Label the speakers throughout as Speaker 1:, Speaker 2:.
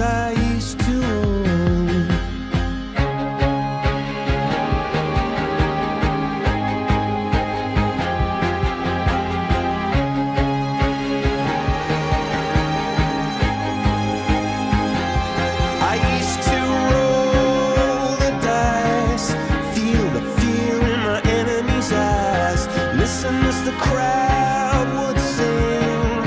Speaker 1: I used to own. I used to roll the dice, feel the fear in my enemy's eyes, listen as the crowd would sing.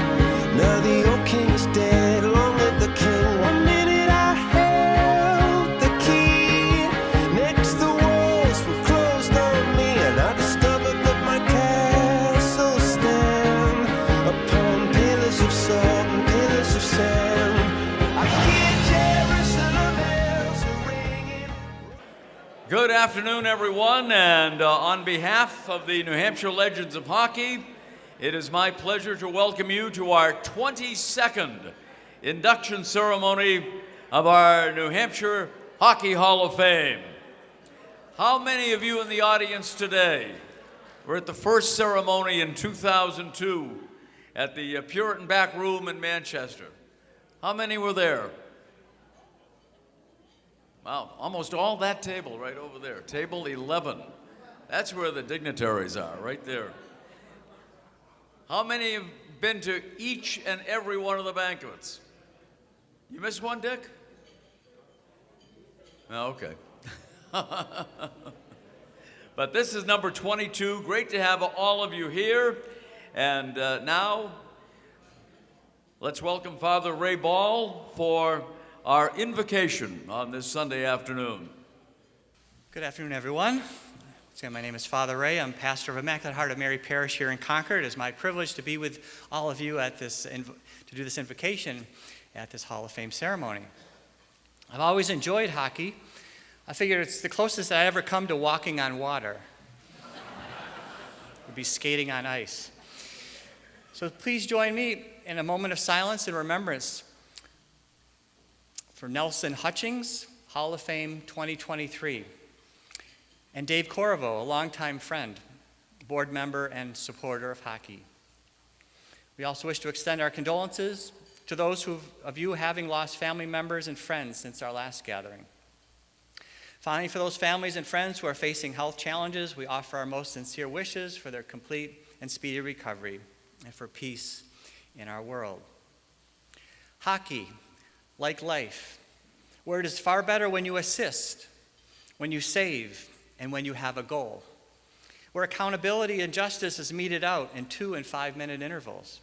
Speaker 1: Now the old king is dead, long live the king. One minute I held the key, next the walls were closed on me, and I discovered that my castle stand upon pillars of salt and pillars of sand. I hear Jerusalem bells are ringing.
Speaker 2: Good afternoon, everyone, and on behalf of the New Hampshire Legends of Hockey, it is my pleasure to welcome you to our 22nd induction ceremony of our New Hampshire Hockey Hall of Fame. How many of you in the audience today were at the first ceremony in 2002 at the Puritan Back Room in Manchester? How many were there? Wow, almost all that table right over there, table 11. That's where the dignitaries are, right there. How many have been to each and every one of the banquets? You missed one, Dick? No, okay. But this is number 22. Great to have all of you here. And now, let's welcome Father Ray Ball for our invocation on this Sunday afternoon.
Speaker 3: Good afternoon, everyone. My name is Father Ray. I'm pastor of Immaculate Heart of Mary Parish here in Concord. It is my privilege to be with all of you at this to do this invocation at this Hall of Fame ceremony. I've always enjoyed hockey. I figured it's the closest I ever come to walking on water. Would be skating on ice. So please join me in a moment of silence and remembrance for Nelson Hutchings, Hall of Fame 2023. And Dave Corriveau, a longtime friend, board member, and supporter of hockey. We also wish to extend our condolences to those of you having lost family members and friends since our last gathering. Finally, for those families and friends who are facing health challenges, we offer our most sincere wishes for their complete and speedy recovery and for peace in our world. Hockey, like life, where it is far better when you assist, when you save, and when you have a goal, where accountability and justice is meted out in 2 and 5 minute intervals,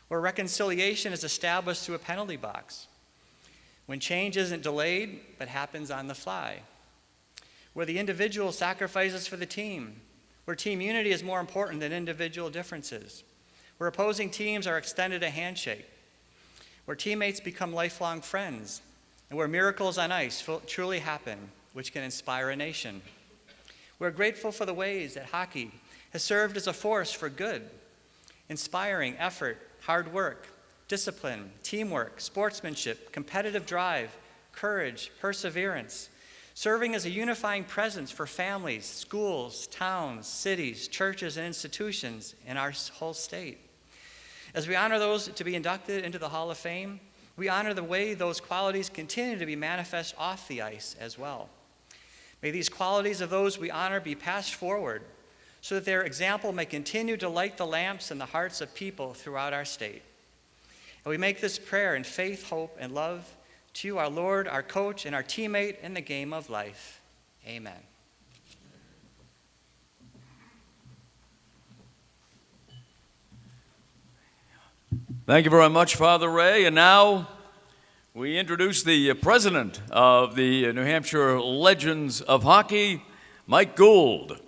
Speaker 3: where reconciliation is established through a penalty box, when change isn't delayed but happens on the fly, where the individual sacrifices for the team, where team unity is more important than individual differences, where opposing teams are extended a handshake, where teammates become lifelong friends, and where miracles on ice truly happen, which can inspire a nation. We're grateful for the ways that hockey has served as a force for good, inspiring effort, hard work, discipline, teamwork, sportsmanship, competitive drive, courage, perseverance, serving as a unifying presence for families, schools, towns, cities, churches, and institutions in our whole state. As we honor those to be inducted into the Hall of Fame, we honor the way those qualities continue to be manifest off the ice as well. May these qualities of those we honor be passed forward so that their example may continue to light the lamps in the hearts of people throughout our state. And we make this prayer in faith, hope, and love to you, our Lord, our coach, and our teammate in the game of life. Amen.
Speaker 2: Thank you very much, Father Ray. And now we introduce the president of the New Hampshire Legends of Hockey, Mike Gould.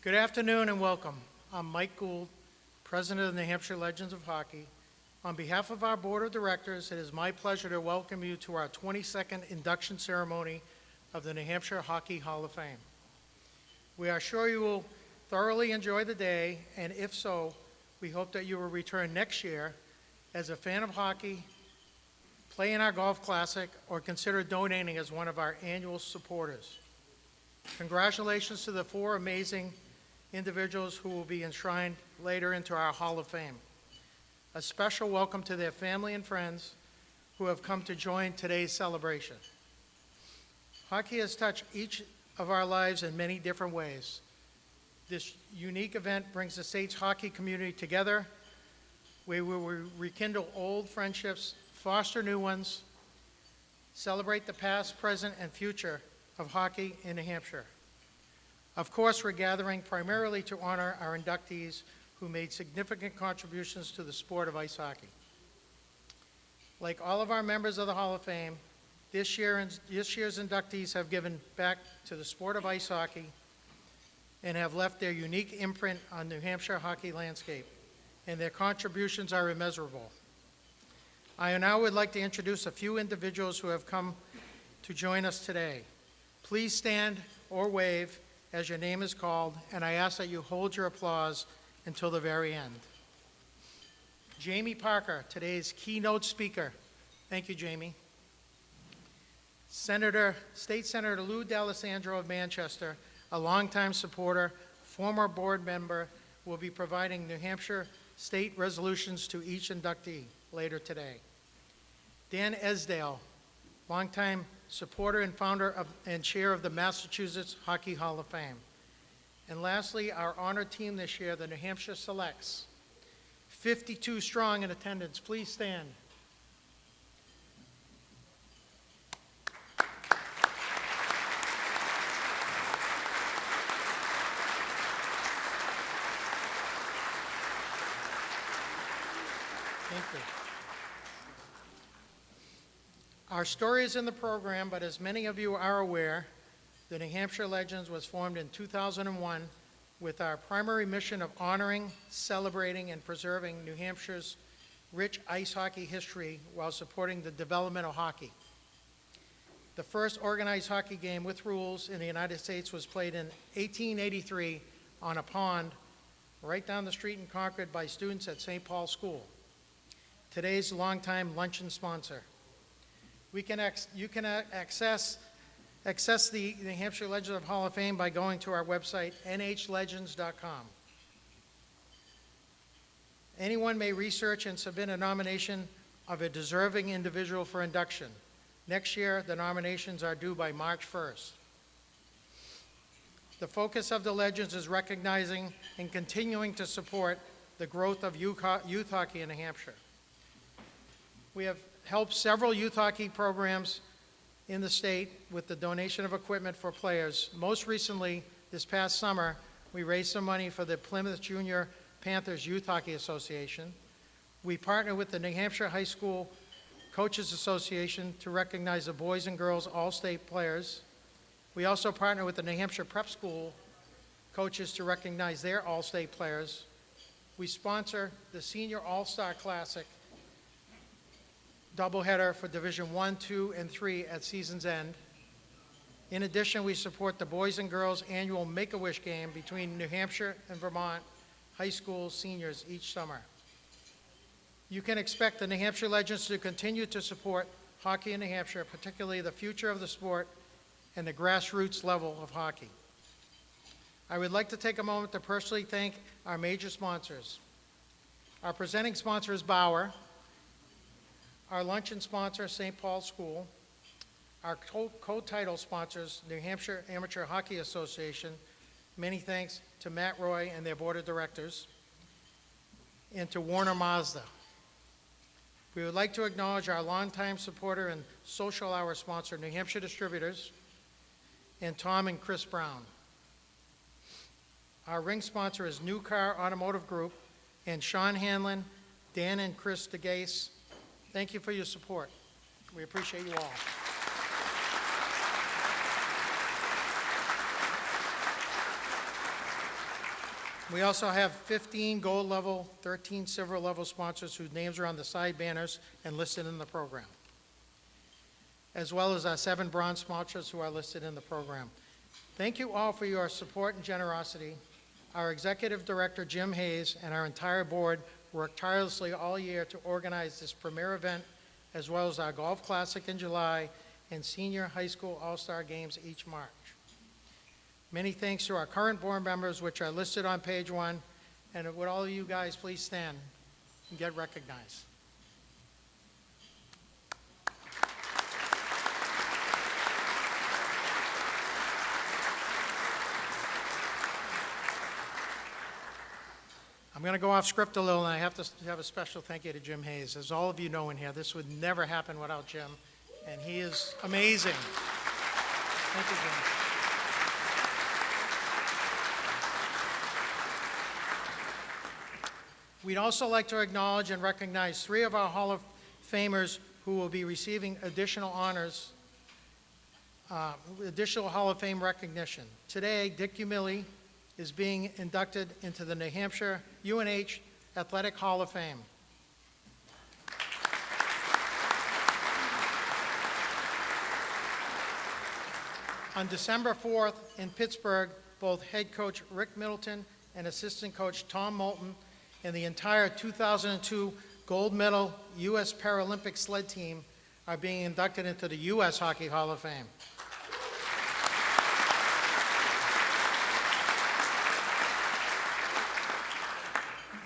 Speaker 4: Good afternoon and welcome. I'm Mike Gould, president of the New Hampshire Legends of Hockey. On behalf of our board of directors, it is my pleasure to welcome you to our 22nd induction ceremony of the New Hampshire Hockey Hall of Fame. We are sure you will thoroughly enjoy the day, and if so, we hope that you will return next year as a fan of hockey, play in our golf classic, or consider donating as one of our annual supporters. Congratulations to the 4 amazing individuals who will be enshrined later into our Hall of Fame. A special welcome to their family and friends who have come to join today's celebration. Hockey has touched each of our lives in many different ways. This unique event brings the state's hockey community together, where we will rekindle old friendships, foster new ones, celebrate the past, present, and future of hockey in New Hampshire. Of course, we're gathering primarily to honor our inductees who made significant contributions to the sport of ice hockey. Like all of our members of the Hall of Fame, this year's inductees have given back to the sport of ice hockey and have left their unique imprint on New Hampshire hockey landscape, and their contributions are immeasurable. I now would like to introduce a few individuals who have come to join us today. Please stand or wave as your name is called, and I ask that you hold your applause until the very end. Jamie Parker, today's keynote speaker. Thank you, Jamie. State Senator Lou D'Alessandro of Manchester, a longtime supporter, former board member, will be providing New Hampshire state resolutions to each inductee later today. Dan Esdale, longtime supporter and founder and chair of the Massachusetts Hockey Hall of Fame. And lastly, our honor team this year, the New Hampshire Selects. 52 strong in attendance. Please stand. Thank you. Our story is in the program, but as many of you are aware, the New Hampshire Legends was formed in 2001 with our primary mission of honoring, celebrating, and preserving New Hampshire's rich ice hockey history while supporting the development of hockey. The first organized hockey game with rules in the United States was played in 1883 on a pond right down the street in Concord by students at St. Paul's School. Today's longtime luncheon sponsor. You can access the New Hampshire Legends of Hall of Fame by going to our website, nhlegends.com. Anyone may research and submit a nomination of a deserving individual for induction. Next year, the nominations are due by March 1st. The focus of the Legends is recognizing and continuing to support the growth of youth hockey in New Hampshire. We have helped several youth hockey programs in the state with the donation of equipment for players. Most recently, this past summer, we raised some money for the Plymouth Junior Panthers Youth Hockey Association. We partnered with the New Hampshire High School Coaches Association to recognize the boys and girls all-state players. We also partnered with the New Hampshire Prep School coaches to recognize their all-state players. We sponsor the Senior All-Star Classic doubleheader for Division 1, 2, and 3 at season's end. In addition, we support the boys and girls annual Make-A-Wish game between New Hampshire and Vermont high school seniors each summer. You can expect the New Hampshire Legends to continue to support hockey in New Hampshire, particularly the future of the sport and the grassroots level of hockey. I would like to take a moment to personally thank our major sponsors. Our presenting sponsor is Bauer. Our luncheon sponsor, St. Paul's School. Our co-title sponsors, New Hampshire Amateur Hockey Association. Many thanks to Matt Roy and their board of directors, and to Warner Mazda. We would like to acknowledge our longtime supporter and social hour sponsor, New Hampshire Distributors, and Tom and Chris Brown. Our ring sponsor is New Car Automotive Group, and Sean Hanlon, Dan and Chris DeGase. Thank you for your support. We appreciate you all. We also have 15 gold level, 13 silver level sponsors whose names are on the side banners and listed in the program, as well as our 7 bronze sponsors who are listed in the program. Thank you all for your support and generosity. Our executive director, Jim Hayes, and our entire board worked tirelessly all year to organize this premier event, as well as our Golf Classic in July and Senior High School All-Star Games each March. Many thanks to our current board members, which are listed on page 1. And would all of you guys please stand and get recognized? I'm going to go off script a little, and I have to have a special thank you to Jim Hayes. As all of you know in here, this would never happen without Jim, and he is amazing. Thank you, Jim. We'd also like to acknowledge and recognize 3 of our Hall of Famers who will be receiving additional honors, additional Hall of Fame recognition. Today, Dick Umili is being inducted into the New Hampshire UNH Athletic Hall of Fame. On December 4th in Pittsburgh, both head coach Rick Middleton and assistant coach Tom Moulton and the entire 2002 gold medal U.S. Paralympic sled team are being inducted into the U.S. Hockey Hall of Fame.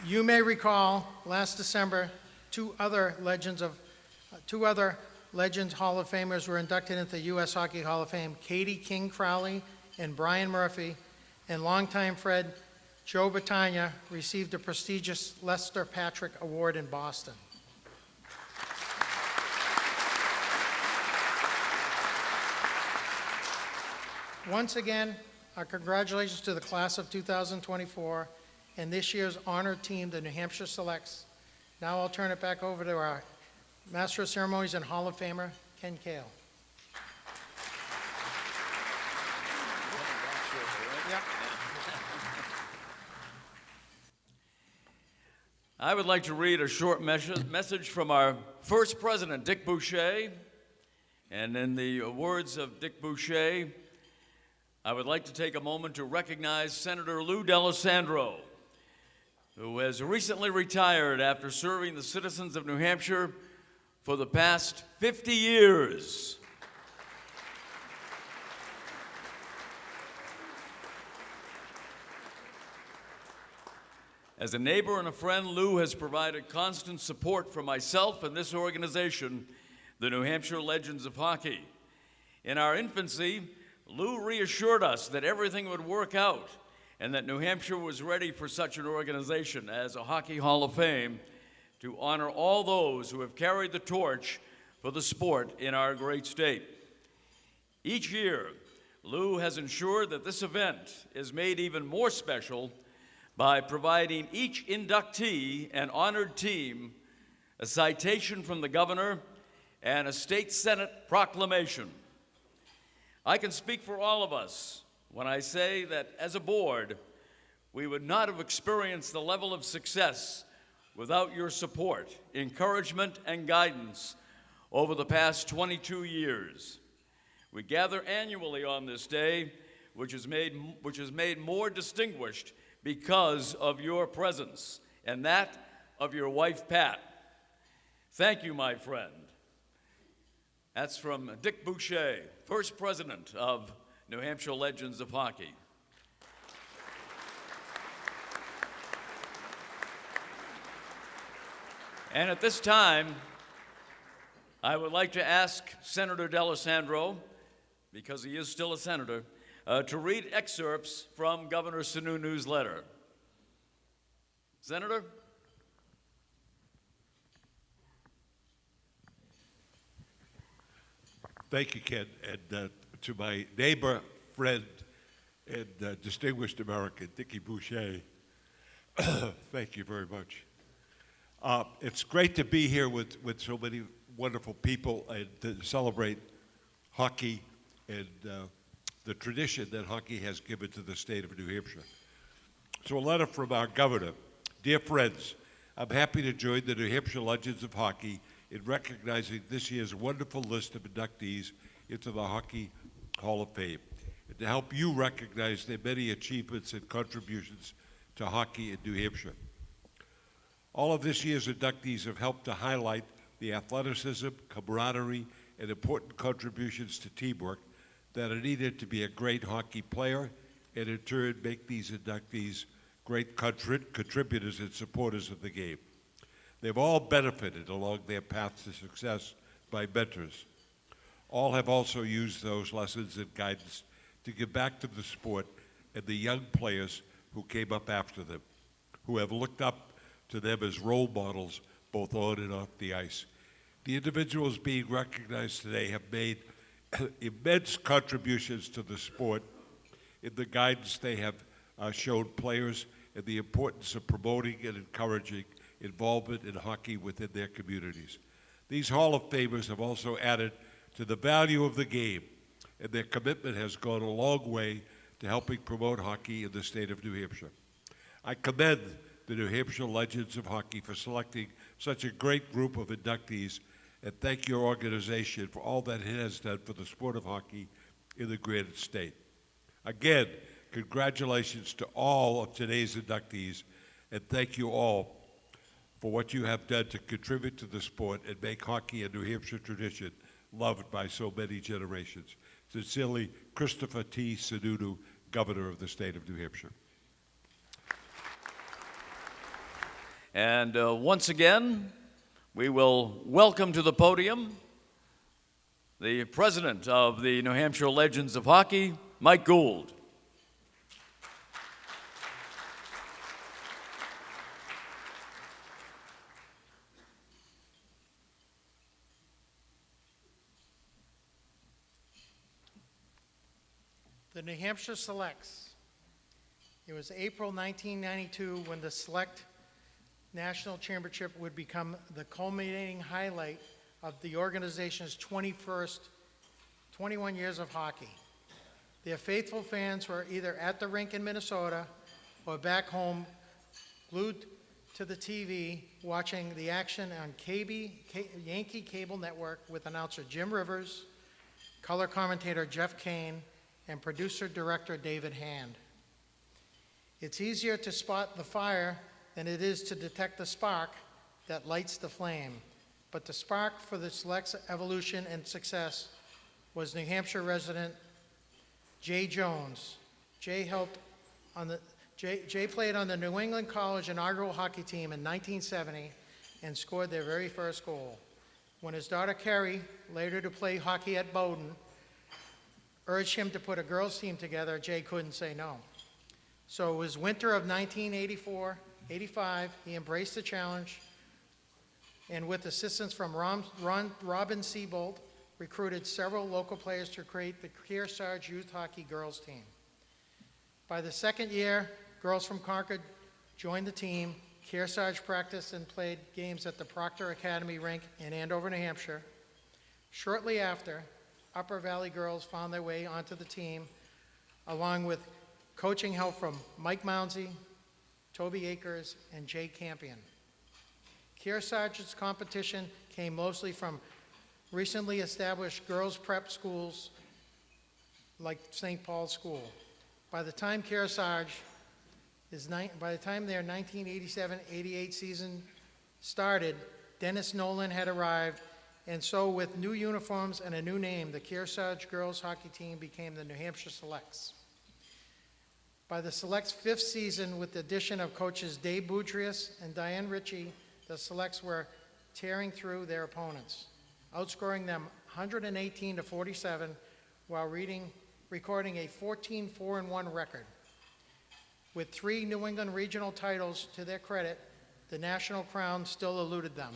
Speaker 4: You may recall last December, two other Legends Hall of Famers were inducted into the U.S. Hockey Hall of Fame, Katie King Crowley and Brian Murphy, and longtime Fred Joe Battaglia received the prestigious Lester Patrick Award in Boston. Once again, our congratulations to the class of 2024 and this year's honored team, the New Hampshire Selects. Now I'll turn it back over to our Master of Ceremonies and Hall of Famer, Ken Kale. Yep.
Speaker 2: I would like to read a short message from our first president, Dick Boucher. And in the words of Dick Boucher, I would like to take a moment to recognize Senator Lou D'Alessandro, who has recently retired after serving the citizens of New Hampshire for the past 50 years. As a neighbor and a friend, Lou has provided constant support for myself and this organization, the New Hampshire Legends of Hockey. In our infancy, Lou reassured us that everything would work out and that New Hampshire was ready for such an organization as a Hockey Hall of Fame to honor all those who have carried the torch for the sport in our great state. Each year, Lou has ensured that this event is made even more special by providing each inductee and honored team a citation from the governor and a state senate proclamation. I can speak for all of us when I say that as a board, we would not have experienced the level of success without your support, encouragement, and guidance over the past 22 years. We gather annually on this day, which is made more distinguished because of your presence and that of your wife, Pat. Thank you, my friend. That's from Dick Boucher, first president of New Hampshire Legends of Hockey. And at this time, I would like to ask Senator D'Alessandro, because he is still a senator, to read excerpts from Governor Sununu's letter. Senator?
Speaker 5: Thank you, Ken, and to my neighbor, friend, and distinguished American, Dickie Boucher, thank you very much. It's great to be here with so many wonderful people and to celebrate hockey and the tradition that hockey has given to the state of New Hampshire. So a letter from our governor. Dear friends, I'm happy to join the New Hampshire Legends of Hockey in recognizing this year's wonderful list of inductees into the Hockey Hall of Fame, and to help you recognize their many achievements and contributions to hockey in New Hampshire. All of this year's inductees have helped to highlight the athleticism, camaraderie, and important contributions to teamwork that are needed to be a great hockey player and in turn make these inductees great contributors and supporters of the game. They've all benefited along their path to success by mentors. All have also used those lessons and guidance to give back to the sport and the young players who came up after them, who have looked up to them as role models both on and off the ice. The individuals being recognized today have made immense contributions to the sport in the guidance they have shown players and the importance of promoting and encouraging involvement in hockey within their communities. These Hall of Famers have also added to the value of the game, and their commitment has gone a long way to helping promote hockey in the state of New Hampshire. I commend the New Hampshire Legends of Hockey for selecting such a great group of inductees, and thank your organization for all that it has done for the sport of hockey in the Granite State. Again, congratulations to all of today's inductees, and thank you all for what you have done to contribute to the sport and make hockey a New Hampshire tradition loved by so many generations. Sincerely, Christopher T. Sununu, Governor of the state of New Hampshire.
Speaker 2: And once again, we will welcome to the podium the president of the New Hampshire Legends of Hockey, Mike Gould.
Speaker 4: The New Hampshire Selects. It was April 1992 when the Select National Championship would become the culminating highlight of the organization's 21 years of hockey. Their faithful fans were either at the rink in Minnesota or back home, glued to the TV, watching the action on Yankee Cable Network with announcer Jim Rivers, color commentator Jeff Kane, and producer-director David Hand. It's easier to spot the fire than it is to detect the spark that lights the flame. But the spark for the Select's evolution and success was New Hampshire resident Jay Jones. Jay played on the New England College inaugural hockey team in 1970 and scored their very first goal. When his daughter Carrie, later to play hockey at Bowdoin, urged him to put a girls' team together, Jay couldn't say no. So it was winter of 1984-85, he embraced the challenge, and with assistance from Robin Seabolt, recruited several local players to create the Kearsarge Youth Hockey girls team. By the second year, girls from Concord joined the team. Kearsarge practiced and played games at the Proctor Academy rink in Andover, New Hampshire. Shortly after, Upper Valley girls found their way onto the team, along with coaching help from Mike Mounsey, Toby Akers, and Jay Campion. Kearsarge's competition came mostly from recently established girls' prep schools like St. Paul's School. By the time their 1987-88 season started, Dennis Nolan had arrived, and so with new uniforms and a new name, the Kearsarge girls hockey team became the New Hampshire Selects. By the Selects' fifth season, with the addition of coaches Dave Boudrias and Diane Ritchie, the Selects were tearing through their opponents, outscoring them 118-47 while recording a 14-4-1 record. With 3 New England regional titles to their credit, the national crown still eluded them.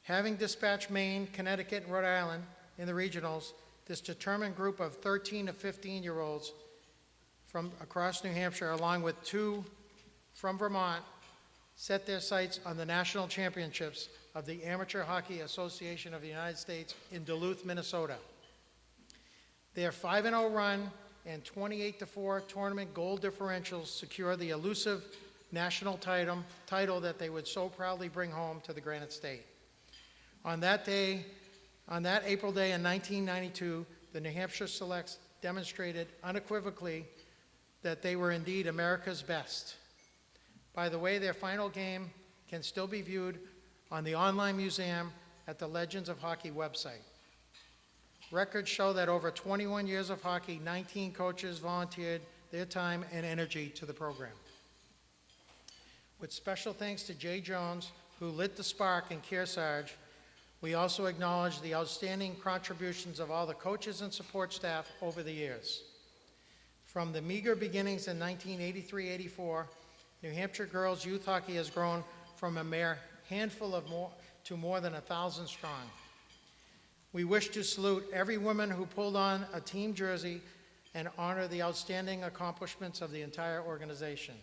Speaker 4: Having dispatched Maine, Connecticut, and Rhode Island in the regionals, this determined group of 13 to 15-year-olds from across New Hampshire, along with 2 from Vermont, set their sights on the national championships of the Amateur Hockey Association of the United States in Duluth, Minnesota. Their 5-0 run and 28-4 tournament goal differentials secure the elusive national title that they would so proudly bring home to the Granite State. On that April day in 1992, the New Hampshire Selects demonstrated unequivocally that they were indeed America's best. By the way, their final game can still be viewed on the online museum at the Legends of Hockey website. Records show that over 21 years of hockey, 19 coaches volunteered their time and energy to the program. With special thanks to Jay Jones, who lit the spark in Kearsarge, we also acknowledge the outstanding contributions of all the coaches and support staff over the years. From the meager beginnings in 1983-84, New Hampshire girls youth hockey has grown from a mere handful to more than 1,000 strong. We wish to salute every woman who pulled on a team jersey and honor the outstanding accomplishments of the entire organization.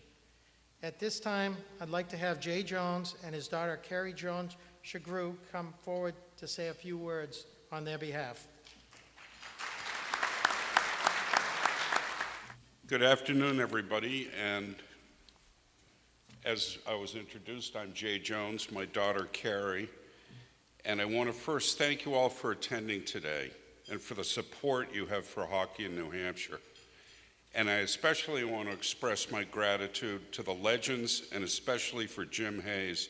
Speaker 4: At this time, I'd like to have Jay Jones and his daughter Carrie Jones Shagru come forward to say a few words on their behalf.
Speaker 6: Good afternoon, everybody, and as I was introduced, I'm Jay Jones, my daughter Carrie, and I want to first thank you all for attending today and for the support you have for hockey in New Hampshire. And I especially want to express my gratitude to the legends and especially for Jim Hayes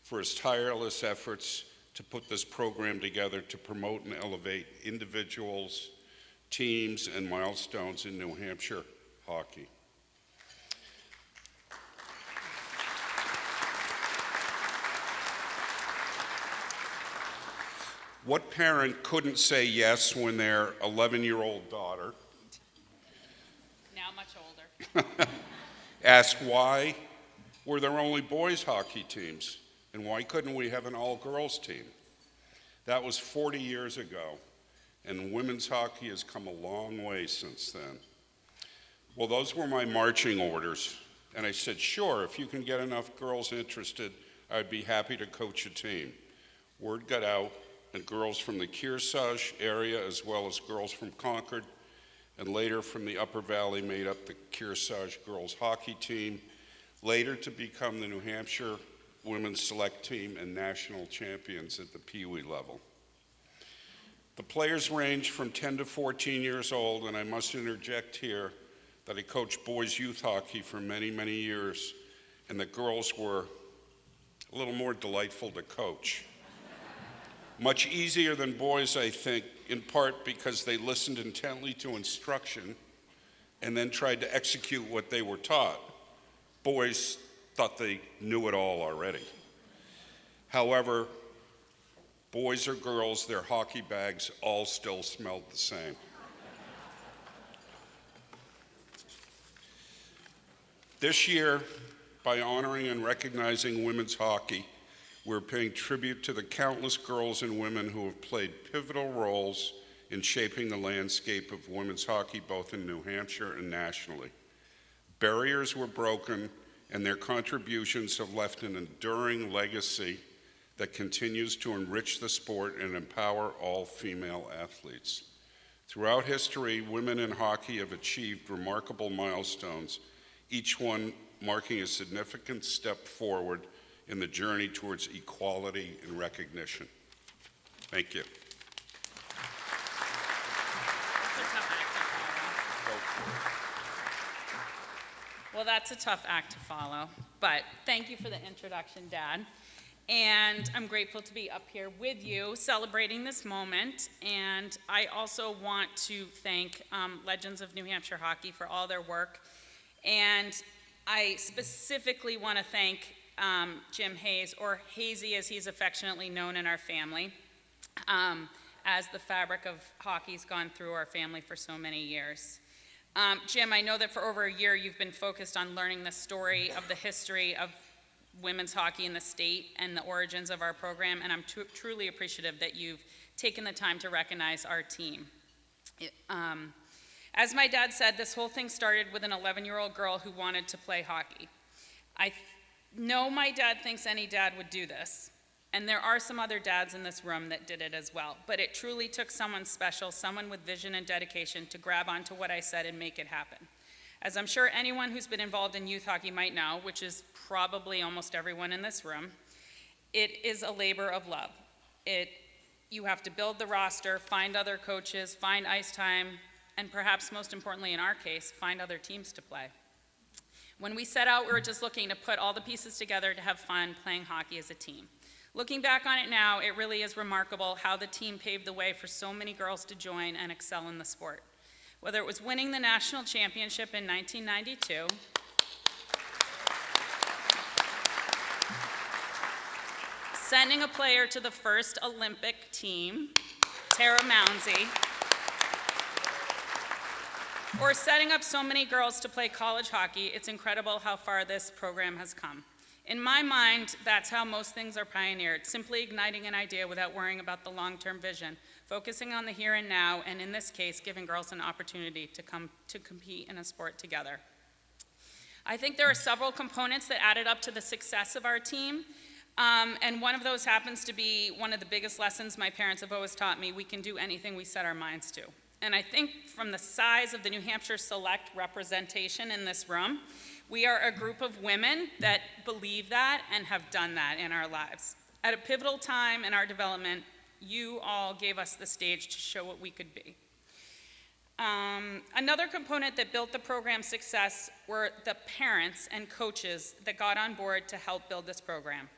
Speaker 6: for his tireless efforts to put this program together to promote and elevate individuals, teams, and milestones in New Hampshire hockey. What parent couldn't say yes when their 11-year-old daughter
Speaker 7: now much older
Speaker 6: asked why were there only boys hockey teams and why couldn't we have an all-girls team? That was 40 years ago, and women's hockey has come a long way since then. Well, those were my marching orders, and I said, sure, if you can get enough girls interested, I'd be happy to coach a team. Word got out, and girls from the Kearsarge area, as well as girls from Concord, and later from the Upper Valley, made up the Kearsarge girls hockey team, later to become the New Hampshire women's select team and national champions at the Pee Wee level. The players ranged from 10 to 14 years old, and I must interject here that I coached boys youth hockey for many, many years, and the girls were a little more delightful to coach. Much easier than boys, I think, in part because they listened intently to instruction and then tried to execute what they were taught. Boys thought they knew it all already. However, boys or girls, their hockey bags all still smelled the same. This year, by honoring and recognizing women's hockey, we're paying tribute to the countless girls and women who have played pivotal roles in shaping the landscape of women's hockey both in New Hampshire and nationally. Barriers were broken, and their contributions have left an enduring legacy that continues to enrich the sport and empower all female athletes. Throughout history, women in hockey have achieved remarkable milestones, each one marking a significant step forward in the journey towards equality and recognition. Thank you.
Speaker 7: Well, that's a tough act to follow, but thank you for the introduction, Dad. And I'm grateful to be up here with you celebrating this moment. And I also want to thank Legends of New Hampshire Hockey for all their work. And I specifically want to thank Jim Hayes, or Hazy as he's affectionately known in our family, as the fabric of hockey's gone through our family for so many years. Jim, I know that for over a year you've been focused on learning the story of the history of women's hockey in the state and the origins of our program, and I'm truly appreciative that you've taken the time to recognize our team. As my dad said, this whole thing started with an 11-year-old girl who wanted to play hockey. I know my dad thinks any dad would do this, and there are some other dads in this room that did it as well, but it truly took someone special, someone with vision and dedication to grab onto what I said and make it happen. As I'm sure anyone who's been involved in youth hockey might know, which is probably almost everyone in this room, it is a labor of love. You have to build the roster, find other coaches, find ice time, and perhaps most importantly in our case, find other teams to play. When we set out, we were just looking to put all the pieces together to have fun playing hockey as a team. Looking back on it now, it really is remarkable how the team paved the way for so many girls to join and excel in the sport. Whether it was winning the national championship in 1992, sending a player to the first Olympic team, Tara Mounsey, or setting up so many girls to play college hockey, it's incredible how far this program has come. In my mind, that's how most things are pioneered, simply igniting an idea without worrying about the long-term vision, focusing on the here and now, and in this case, giving girls an opportunity to compete in a sport together. I think there are several components that added up to the success of our team, and one of those happens to be one of the biggest lessons my parents have always taught me: we can do anything we set our minds to. And I think from the size of the New Hampshire select representation in this room, we are a group of women that believe that and have done that in our lives. At a pivotal time in our development, you all gave us the stage to show what we could be. Another component that built the program's success were the parents and coaches that got on board to help build this program.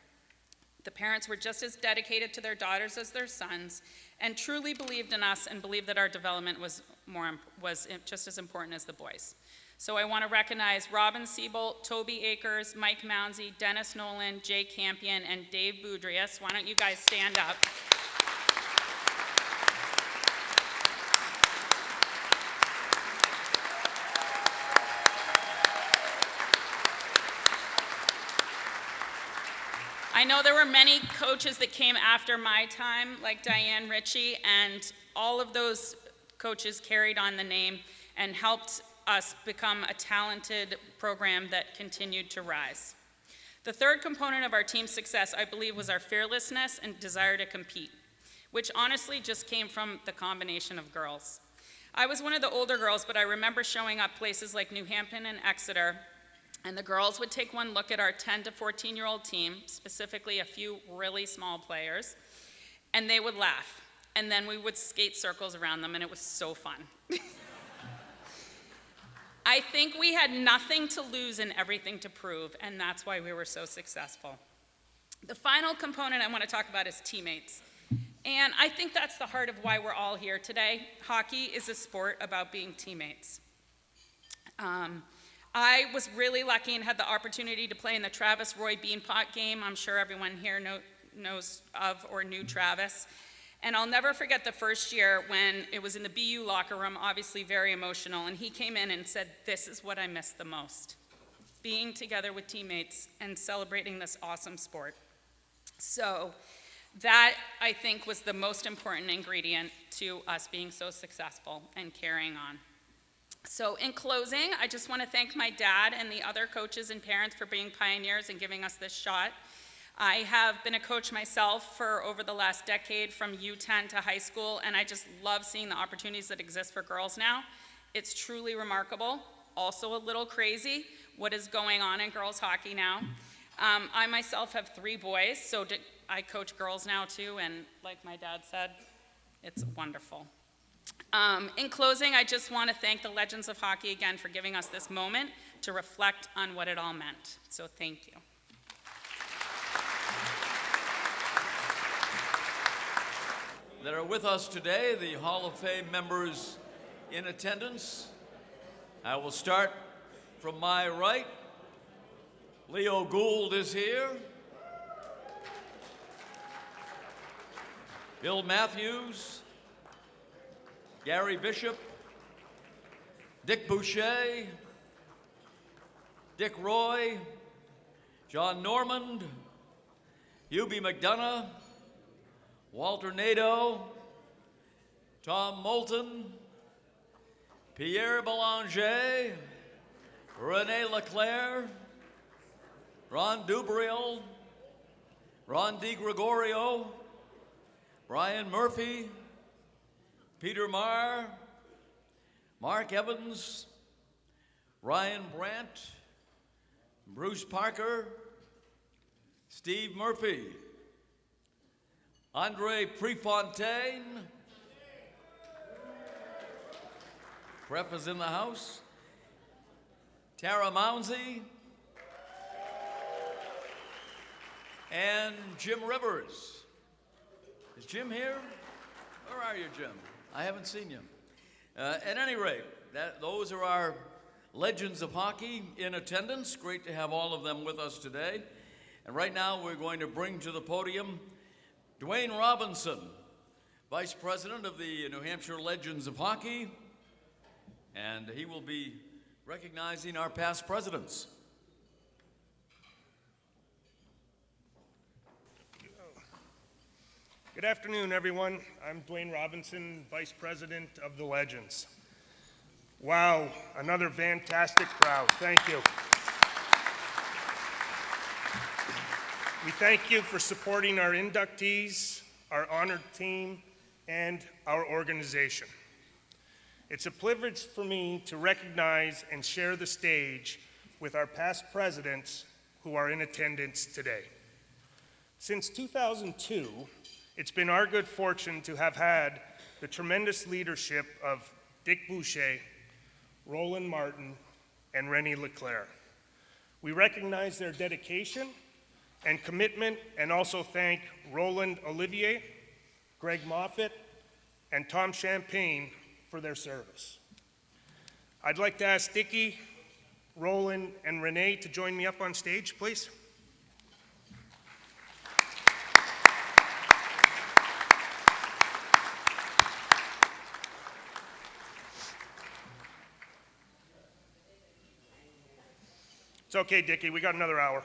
Speaker 7: The parents were just as dedicated to their daughters as their sons, and truly believed in us and believed that our development was just as important as the boys. So I want to recognize Robin Siebold, Toby Akers, Mike Mounsey, Dennis Nolan, Jay Campion, and Dave Boudrias. Why don't you guys stand up? I know there were many coaches that came after my time, like Diane Ritchie, and all of those coaches carried on the name and helped us become a talented program that continued to rise. The third component of our team's success, I believe, was our fearlessness and desire to compete, which honestly just came from the combination of girls. I was one of the older girls, but I remember showing up places like New Hampton and Exeter, and the girls would take one look at our 10 to 14-year-old team, specifically a few really small players, and they would laugh. And then we would skate circles around them, and it was so fun. I think we had nothing to lose and everything to prove, and that's why we were so successful. The final component I want to talk about is teammates. And I think that's the heart of why we're all here today. Hockey is a sport about being teammates. I was really lucky and had the opportunity to play in the Travis Roy Beanpot game. I'm sure everyone here knows of or knew Travis. And I'll never forget the first year when it was in the BU locker room, obviously very emotional, and he came in and said, "This is what I miss the most, being together with teammates and celebrating this awesome sport." So that, I think, was the most important ingredient to us being so successful and carrying on. So in closing, I just want to thank my dad and the other coaches and parents for being pioneers and giving us this shot. I have been a coach myself for over the last decade, from U10 to high school, and I just love seeing the opportunities that exist for girls now. It's truly remarkable, also a little crazy, what is going on in girls hockey now. I myself have 3 boys, so I coach girls now too, and like my dad said, it's wonderful. In closing, I just want to thank the Legends of Hockey again for giving us this moment to reflect on what it all meant. So thank you.
Speaker 2: That are with us today, the Hall of Fame members in attendance. I will start from my right. Leo Gould is here. Bill Matthews, Gary Bishop, Dick Boucher, Dick Roy, John Normand, Hubie McDonough, Walter Nadeau, Tom Moulton, Pierre Belanger, Rene Leclerc, Ron Dubriel, Ron DiGregorio, Brian Murphy, Peter Marr, Mark Evans, Ryan Brandt, Bruce Parker, Steve Murphy, Andre Prefontaine, Pref is in the house, Tara Mounsey, and Jim Rivers. Is Jim here? Where are you, Jim? I haven't seen you. At any rate, those are our legends of hockey in attendance. Great to have all of them with us today. And right now we're going to bring to the podium Dwayne Robinson, Vice President of the New Hampshire Legends of Hockey, and he will be recognizing our past presidents.
Speaker 8: Good afternoon, everyone. I'm Dwayne Robinson, Vice President of the Legends. Wow, another fantastic crowd. Thank you. We thank you for supporting our inductees, our honored team, and our organization. It's a privilege for me to recognize and share the stage with our past presidents who are in attendance today. Since 2002, it's been our good fortune to have had the tremendous leadership of Dick Boucher, Roland Martin, and René Leclerc. We recognize their dedication and commitment and also thank Roland Olivier, Greg Moffett, and Tom Champagne for their service. I'd like to ask Dickie, Roland, and René to join me up on stage, please. It's okay, Dickie, we got another hour.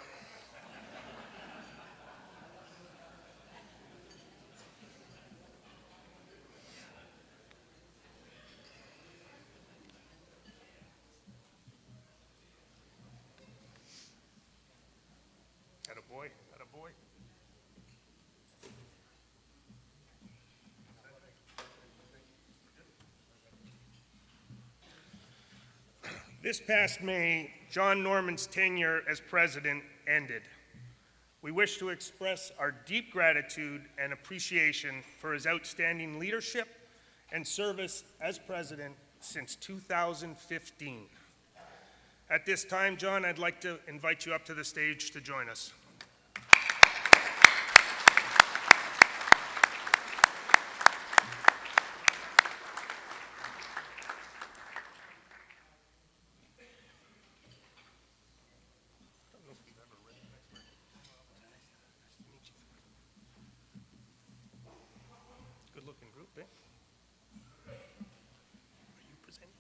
Speaker 8: Attaboy, attaboy. This past May, John Norman's tenure as president ended. We wish to express our deep gratitude and appreciation for his outstanding leadership and service as president since 2015. At this time, John, I'd like to invite you up to the stage to join us. Good-looking group, eh? Are you presenting?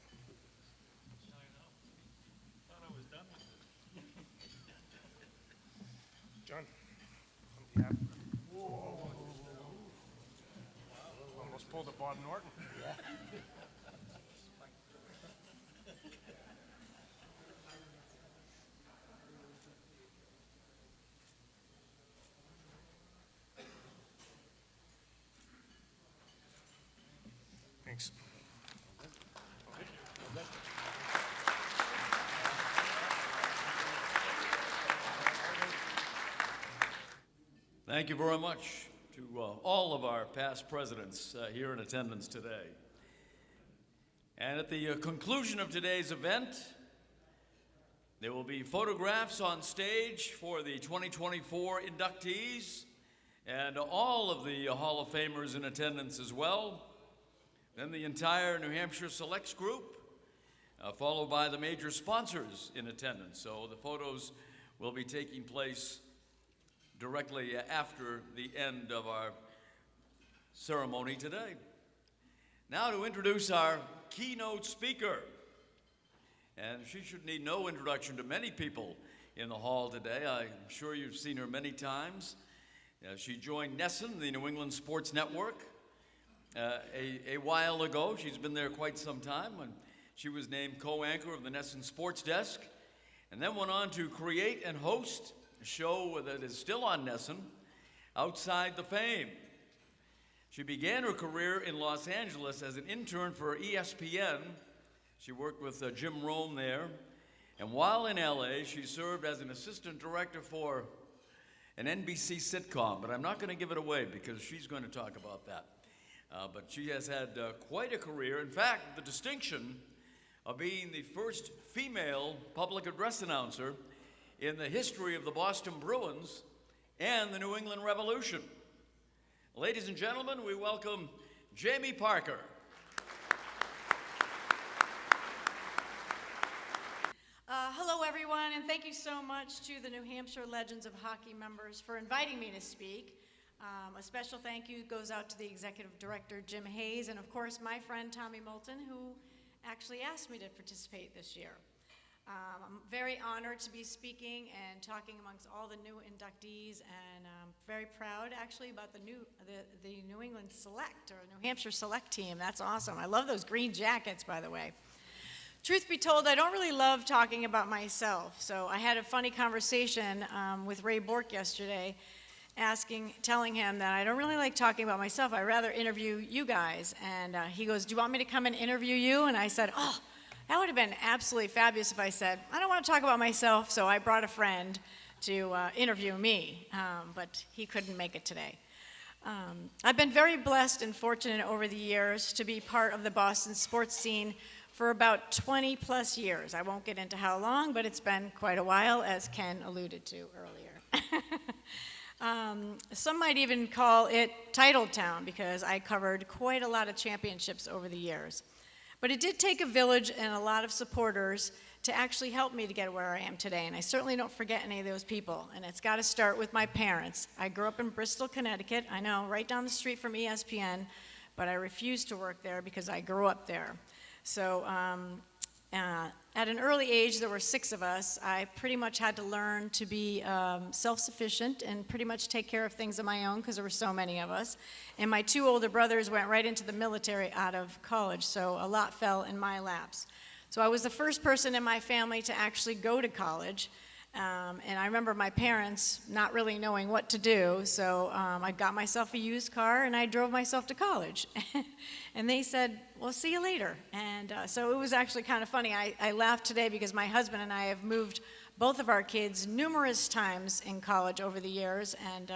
Speaker 8: John, on behalf. Almost pulled a Bob Norton. Thanks.
Speaker 2: Thank you very much to all of our past presidents here in attendance today. And at the conclusion of today's event, there will be photographs on stage for the 2024 inductees and all of the Hall of Famers in attendance as well. Then the entire New Hampshire Selects group, followed by the major sponsors in attendance. So the photos will be taking place directly after the end of our ceremony today. Now to introduce our keynote speaker. And she should need no introduction to many people in the hall today. I'm sure you've seen her many times. She joined NESN, the New England Sports Network, a while ago. She's been there quite some time when she was named co-anchor of the NESN Sports Desk, and then went on to create and host a show that is still on NESN, Outside the Fame. She began her career in Los Angeles as an intern for ESPN. She worked with Jim Rome there, and while in LA, she served as an assistant director for an NBC sitcom, but I'm not going to give it away because she's going to talk about that. But she has had quite a career. In fact, the distinction of being the first female public address announcer in the history of the Boston Bruins and the New England Revolution. Ladies and gentlemen, we welcome Jamie Parker.
Speaker 9: Hello, everyone, and thank you so much to the New Hampshire Legends of Hockey members for inviting me to speak. A special thank you goes out to the Executive Director, Jim Hayes, and of course, my friend Tommy Moulton, who actually asked me to participate this year. I'm very honored to be speaking and talking amongst all the new inductees, and I'm very proud, actually, about the New England Select, or New Hampshire Select team. That's awesome. I love those green jackets, by the way. Truth be told, I don't really love talking about myself, so I had a funny conversation with Ray Bork yesterday, telling him that I don't really like talking about myself. I'd rather interview you guys. And he goes, "Do you want me to come and interview you?" And I said, "Oh, that would have been absolutely fabulous if I said, I don't want to talk about myself," so I brought a friend to interview me, but he couldn't make it today. I've been very blessed and fortunate over the years to be part of the Boston sports scene for about 20 plus years. I won't get into how long, but it's been quite a while, as Ken alluded to earlier. Some might even call it Title Town, because I covered quite a lot of championships over the years. But it did take a village and a lot of supporters to actually help me to get where I am today, and I certainly don't forget any of those people, and it's got to start with my parents. I grew up in Bristol, Connecticut, I know, right down the street from ESPN, but I refused to work there because I grew up there. So at an early age, there were 6 of us. I pretty much had to learn to be self-sufficient and pretty much take care of things on my own because there were so many of us. And my 2 older brothers went right into the military out of college, so a lot fell in my laps. So I was the first person in my family to actually go to college. And I remember my parents not really knowing what to do, so I got myself a used car and I drove myself to college. And they said, "Well, see you later." And so it was actually kind of funny. I laughed today because my husband and I have moved both of our kids numerous times in college over the years, and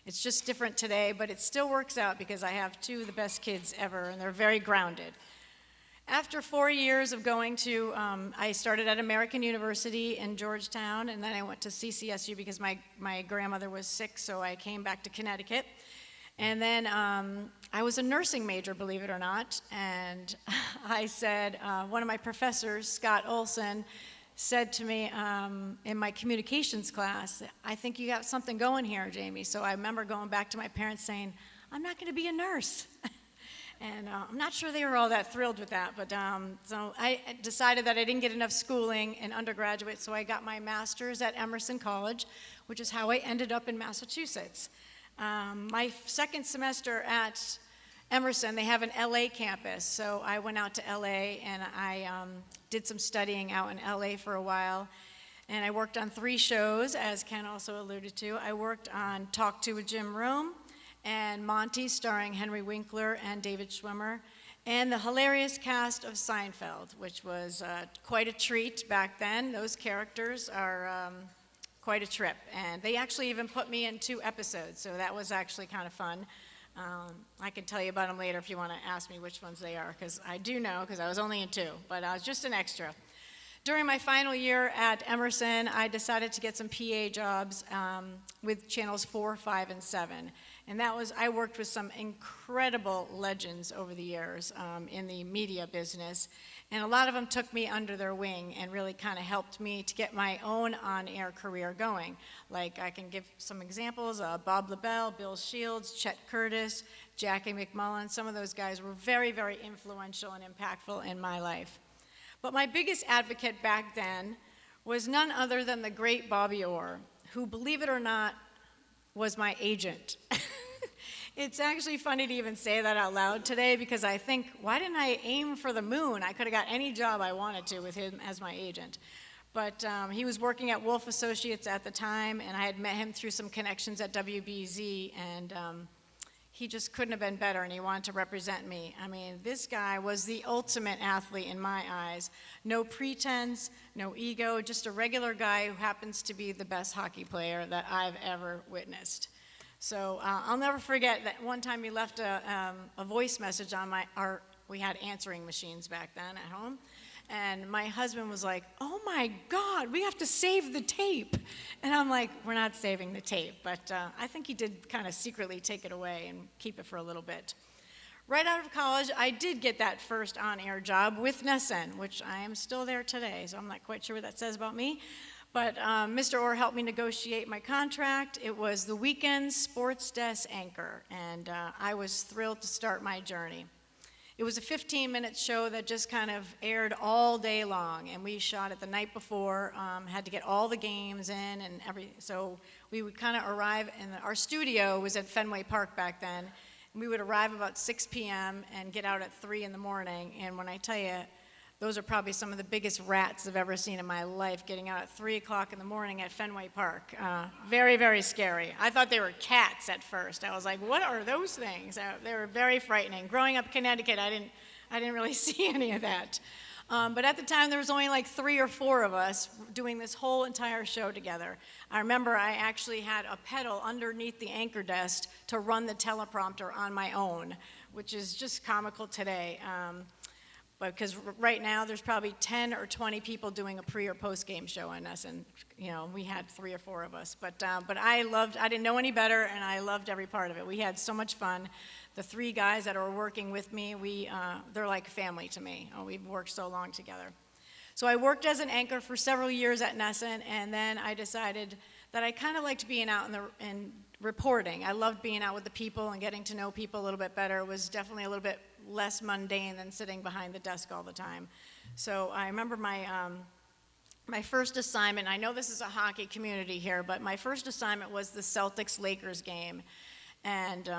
Speaker 9: it's just different today, but it still works out because I have 2 of the best kids ever, and they're very grounded. After 4 years of going to, I started at American University in Georgetown, and then I went to CCSU because my grandmother was sick, so I came back to Connecticut. And then I was a nursing major, believe it or not, and I said, one of my professors, Scott Olson, said to me in my communications class, "I think you got something going here, Jamie." So I remember going back to my parents saying, "I'm not going to be a nurse." And I'm not sure they were all that thrilled with that, but so I decided that I didn't get enough schooling in undergraduate, so I got my master's at Emerson College, which is how I ended up in Massachusetts. My second semester at Emerson, they have an LA campus, so I went out to LA and I did some studying out in LA for a while. And I worked on 3 shows, as Ken also alluded to. I worked on Talk to a Jim Rome, and Monty, starring Henry Winkler and David Schwimmer, and the hilarious cast of Seinfeld, which was quite a treat back then. Those characters are quite a trip, and they actually even put me in 2 episodes, so that was actually kind of fun. I can tell you about them later if you want to ask me which ones they are, because I do know, because I was only in 2, but I was just an extra. During my final year at Emerson, I decided to get some PA jobs with channels 4, 5, and 7. And I worked with some incredible legends over the years in the media business. And a lot of them took me under their wing and really kind of helped me to get my own on-air career going. Like, I can give some examples, Bob LaBelle, Bill Shields, Chet Curtis, Jackie McMullen. Some of those guys were very, very influential and impactful in my life. But my biggest advocate back then was none other than the great Bobby Orr, who, believe it or not, was my agent. It's actually funny to even say that out loud today because I think, why didn't I aim for the moon? I could have got any job I wanted to with him as my agent. But he was working at Wolf Associates at the time, and I had met him through some connections at WBZ, and he just couldn't have been better, and he wanted to represent me. I mean, this guy was the ultimate athlete in my eyes. No pretense, no ego, just a regular guy who happens to be the best hockey player that I've ever witnessed. So I'll never forget that one time he left a voice message on we had answering machines back then at home, and my husband was like, "Oh my God, we have to save the tape." And I'm like, "We're not saving the tape," but I think he did kind of secretly take it away and keep it for a little bit. Right out of college, I did get that first on-air job with NESN, which I am still there today, so I'm not quite sure what that says about me. But Mr. Orr helped me negotiate my contract. It was the weekend sports desk anchor, and I was thrilled to start my journey. It was a 15-minute show that just kind of aired all day long, and we shot it the night before, had to get all the games in and everything. So we would kind of arrive, and our studio was at Fenway Park back then. We would arrive about 6 p.m. and get out at 3 in the morning. And when I tell you, those are probably some of the biggest rats I've ever seen in my life, getting out at 3 o'clock in the morning at Fenway Park. Very, very scary. I thought they were cats at first. I was like, what are those things? They were very frightening. Growing up in Connecticut, I didn't really see any of that. But at the time, there was only like 3 or 4 of us doing this whole entire show together. I remember I actually had a pedal underneath the anchor desk to run the teleprompter on my own, which is just comical today. But because right now, there's probably 10 or 20 people doing a pre or post game show on us, and we had 3 or 4 of us. But I didn't know any better, and I loved every part of it. We had so much fun. The 3 guys that are working with me, they're like family to me. We've worked so long together. So I worked as an anchor for several years at NESN, and then I decided that I kind of liked being out and reporting. I loved being out with the people and getting to know people a little bit better. It was definitely a little bit less mundane than sitting behind the desk all the time. So I remember my first assignment. I know this is a hockey community here, but my first assignment was the Celtics-Lakers game. And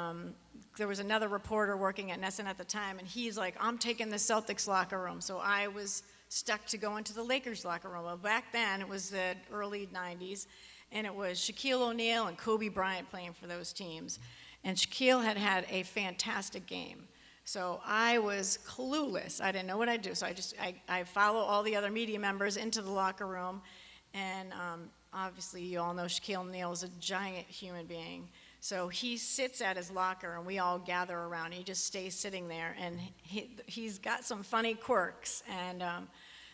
Speaker 9: there was another reporter working at NESN at the time, and he's like, "I'm taking the Celtics locker room." So I was stuck to go into the Lakers locker room. Well, back then, it was the early 90s, and it was Shaquille O'Neal and Kobe Bryant playing for those teams. And Shaquille had a fantastic game. So I was clueless. I didn't know what I'd do. So I follow all the other media members into the locker room, and obviously you all know Shaquille O'Neal is a giant human being. So he sits at his locker, and we all gather around. He just stays sitting there, and he's got some funny quirks. And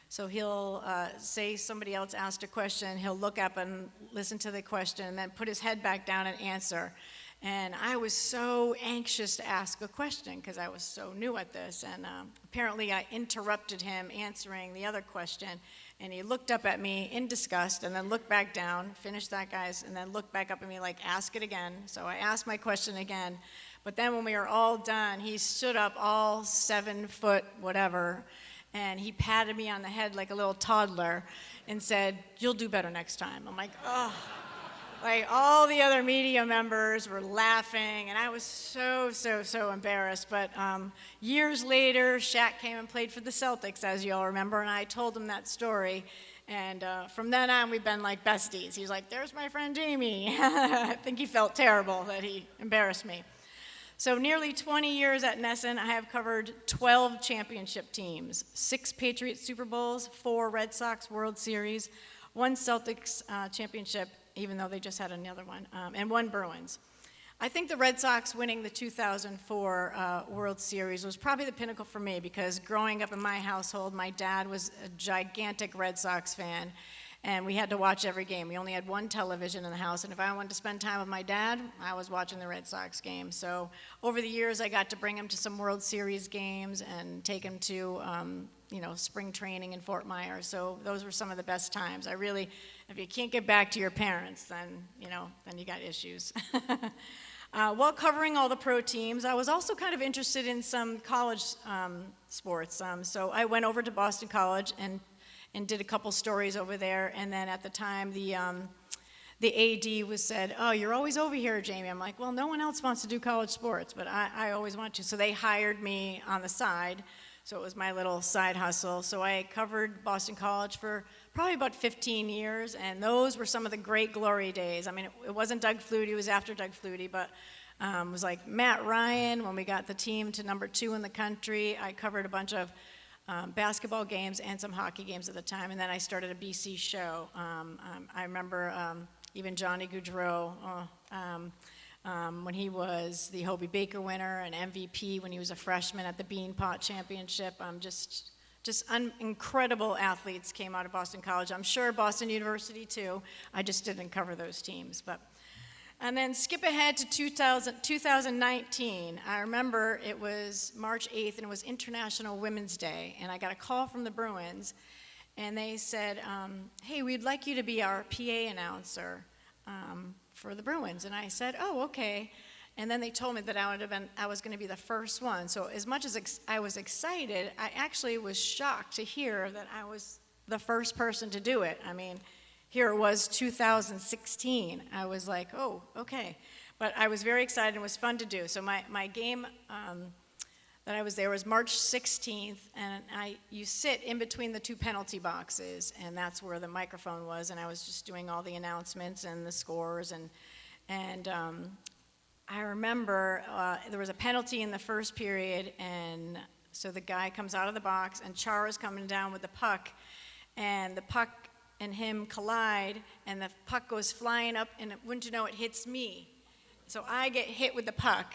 Speaker 9: so he'll say somebody else asked a question. He'll look up and listen to the question, and then put his head back down and answer. And I was so anxious to ask a question because I was so new at this. And apparently I interrupted him answering the other question. And he looked up at me in disgust and then looked back down, finished that guy's, and then looked back up at me like, "Ask it again." So I asked my question again. But then when we were all done, he stood up all 7 foot whatever, and he patted me on the head like a little toddler and said, "You'll do better next time." I'm like, oh. Like, all the other media members were laughing, and I was so embarrassed. But years later, Shaq came and played for the Celtics, as you all remember, and I told him that story. And from then on, we've been like besties. He's like, "There's my friend Jamie." I think he felt terrible that he embarrassed me. So nearly 20 years at NESN, I have covered 12 championship teams, 6 Patriots Super Bowls, 4 Red Sox World Series, 1 Celtics championship, even though they just had another one, and 1 Bruins. I think the Red Sox winning the 2004 World Series was probably the pinnacle for me because growing up in my household, my dad was a gigantic Red Sox fan, and we had to watch every game. We only had 1 television in the house, and if I wanted to spend time with my dad, I was watching the Red Sox game. So over the years, I got to bring him to some World Series games and take him to spring training in Fort Myers. So those were some of the best times. If you can't get back to your parents, then you got issues. While covering all the pro teams, I was also kind of interested in some college sports. So I went over to Boston College and did a couple stories over there. And then at the time, the AD said, "Oh, you're always over here, Jamie." I'm like, "Well, no one else wants to do college sports, but I always want to." So they hired me on the side. So it was my little side hustle. So I covered Boston College for probably about 15 years, and those were some of the great glory days. I mean, it wasn't Doug Flutie, it was after Doug Flutie, but it was like Matt Ryan when we got the team to number 2 in the country. I covered a bunch of basketball games and some hockey games at the time, and then I started a BC show. I remember even Johnny Gaudreau, when he was the Hobie Baker winner and MVP when he was a freshman at the Bean Pot Championship. just incredible athletes came out of Boston College. I'm sure Boston University too. I just didn't cover those teams. And then skip ahead to 2019. I remember it was March 8th and it was International Women's Day. And I got a call from the Bruins and they said, hey, we'd like you to be our PA announcer for the Bruins. And I said, oh, okay. And then they told me that I was going to be the first one. So as much as I was excited, I actually was shocked to hear that I was the first person to do it. I mean, here it was 2016. I was like, oh, okay. But I was very excited and it was fun to do. So my game that I was there was March 16th, and you sit in between the two penalty boxes, and that's where the microphone was, and I was just doing all the announcements and the scores, and I remember there was a penalty in the first period, and so the guy comes out of the box, and Chara's coming down with the puck, and the puck and him collide, and the puck goes flying up, and wouldn't you know, it hits me. So I get hit with the puck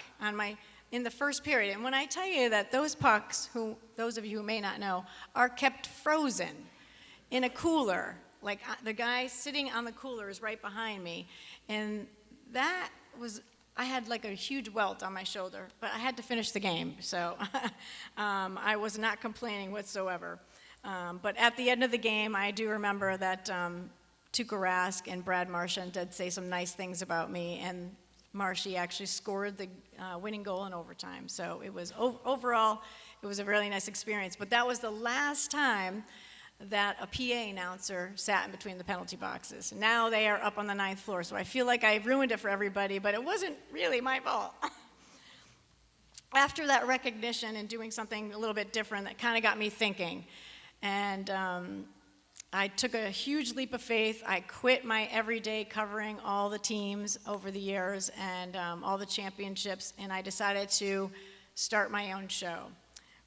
Speaker 9: in the first period. And when I tell you that those pucks, those of you who may not know, are kept frozen in a cooler, like the guy sitting on the cooler is right behind me, and that was, I had like a huge welt on my shoulder, but I had to finish the game, so I was not complaining whatsoever. But at the end of the game, I do remember that Tuukka Rask and Brad Marchand did say some nice things about me, and Marshy actually scored the winning goal in overtime. So it was overall, it was a really nice experience. But that was the last time that a PA announcer sat in between the penalty boxes. Now they are up on the 9th floor, so I feel like I ruined it for everybody, but it wasn't really my fault. After that recognition and doing something a little bit different, that kind of got me thinking. And I took a huge leap of faith. I quit my everyday covering all the teams over the years and all the championships, and I decided to start my own show.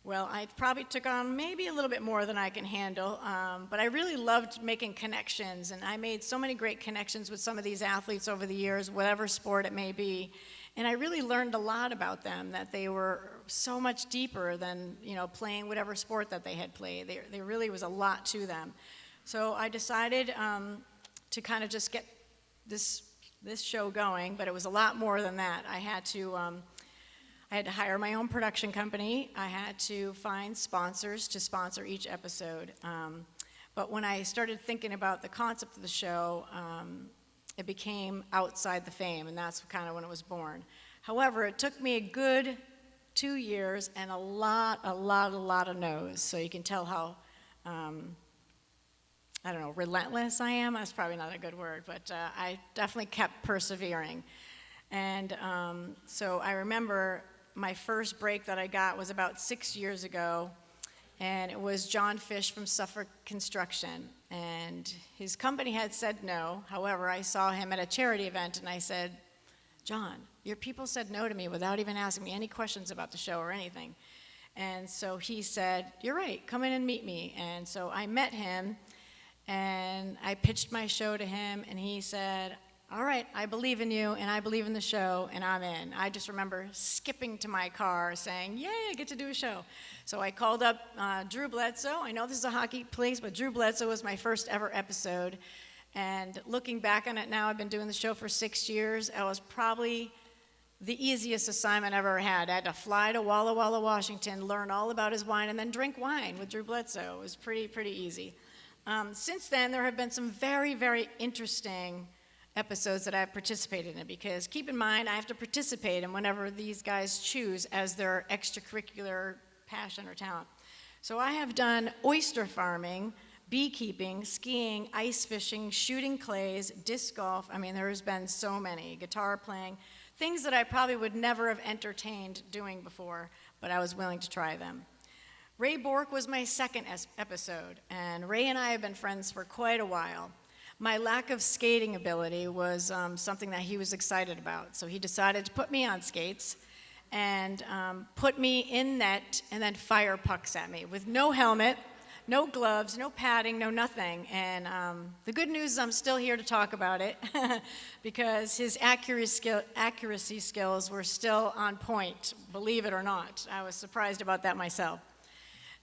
Speaker 9: Well, I probably took on maybe a little bit more than I can handle, but I really loved making connections, and I made so many great connections with some of these athletes over the years, whatever sport it may be, and I really learned a lot about them, that they were so much deeper than, playing whatever sport that they had played. There really was a lot to them. So I decided to kind of just get this show going, but it was a lot more than that. I had to hire my own production company. I had to find sponsors to sponsor each episode. But when I started thinking about the concept of the show, it became Outside the Fame, and that's kind of when it was born. However, it took me a good 2 years and a lot of no's. So you can tell how, relentless I am. That's probably not a good word, but I definitely kept persevering. And so I remember my first break that I got was about 6 years ago, and it was John Fish from Suffolk Construction. And his company had said no. However, I saw him at a charity event, and I said, John, your people said no to me without even asking me any questions about the show or anything. And so he said, you're right, come in and meet me. And so I met him, and I pitched my show to him, and he said, all right, I believe in you, and I believe in the show, and I'm in. I just remember skipping to my car saying, yay, I get to do a show. So I called up Drew Bledsoe. I know this is a hockey place, but Drew Bledsoe was my first ever episode. And looking back on it now, I've been doing the show for 6 years. It was probably the easiest assignment I ever had. I had to fly to Walla Walla, Washington, learn all about his wine, and then drink wine with Drew Bledsoe. It was pretty easy. Since then, there have been some very, very interesting episodes that I've participated in, because keep in mind, I have to participate in whenever these guys choose as their extracurricular passion or talent. So I have done oyster farming, beekeeping, skiing, ice fishing, shooting clays, disc golf. I mean, there's been so many, guitar playing, things that I probably would never have entertained doing before, but I was willing to try them. Ray Bork was my second episode, and Ray and I have been friends for quite a while. My lack of skating ability was something that he was excited about, so he decided to put me on skates and put me in net and then fire pucks at me with no helmet, no gloves, no padding, no nothing. And the good news is I'm still here to talk about it because his accuracy skills were still on point, believe it or not. I was surprised about that myself.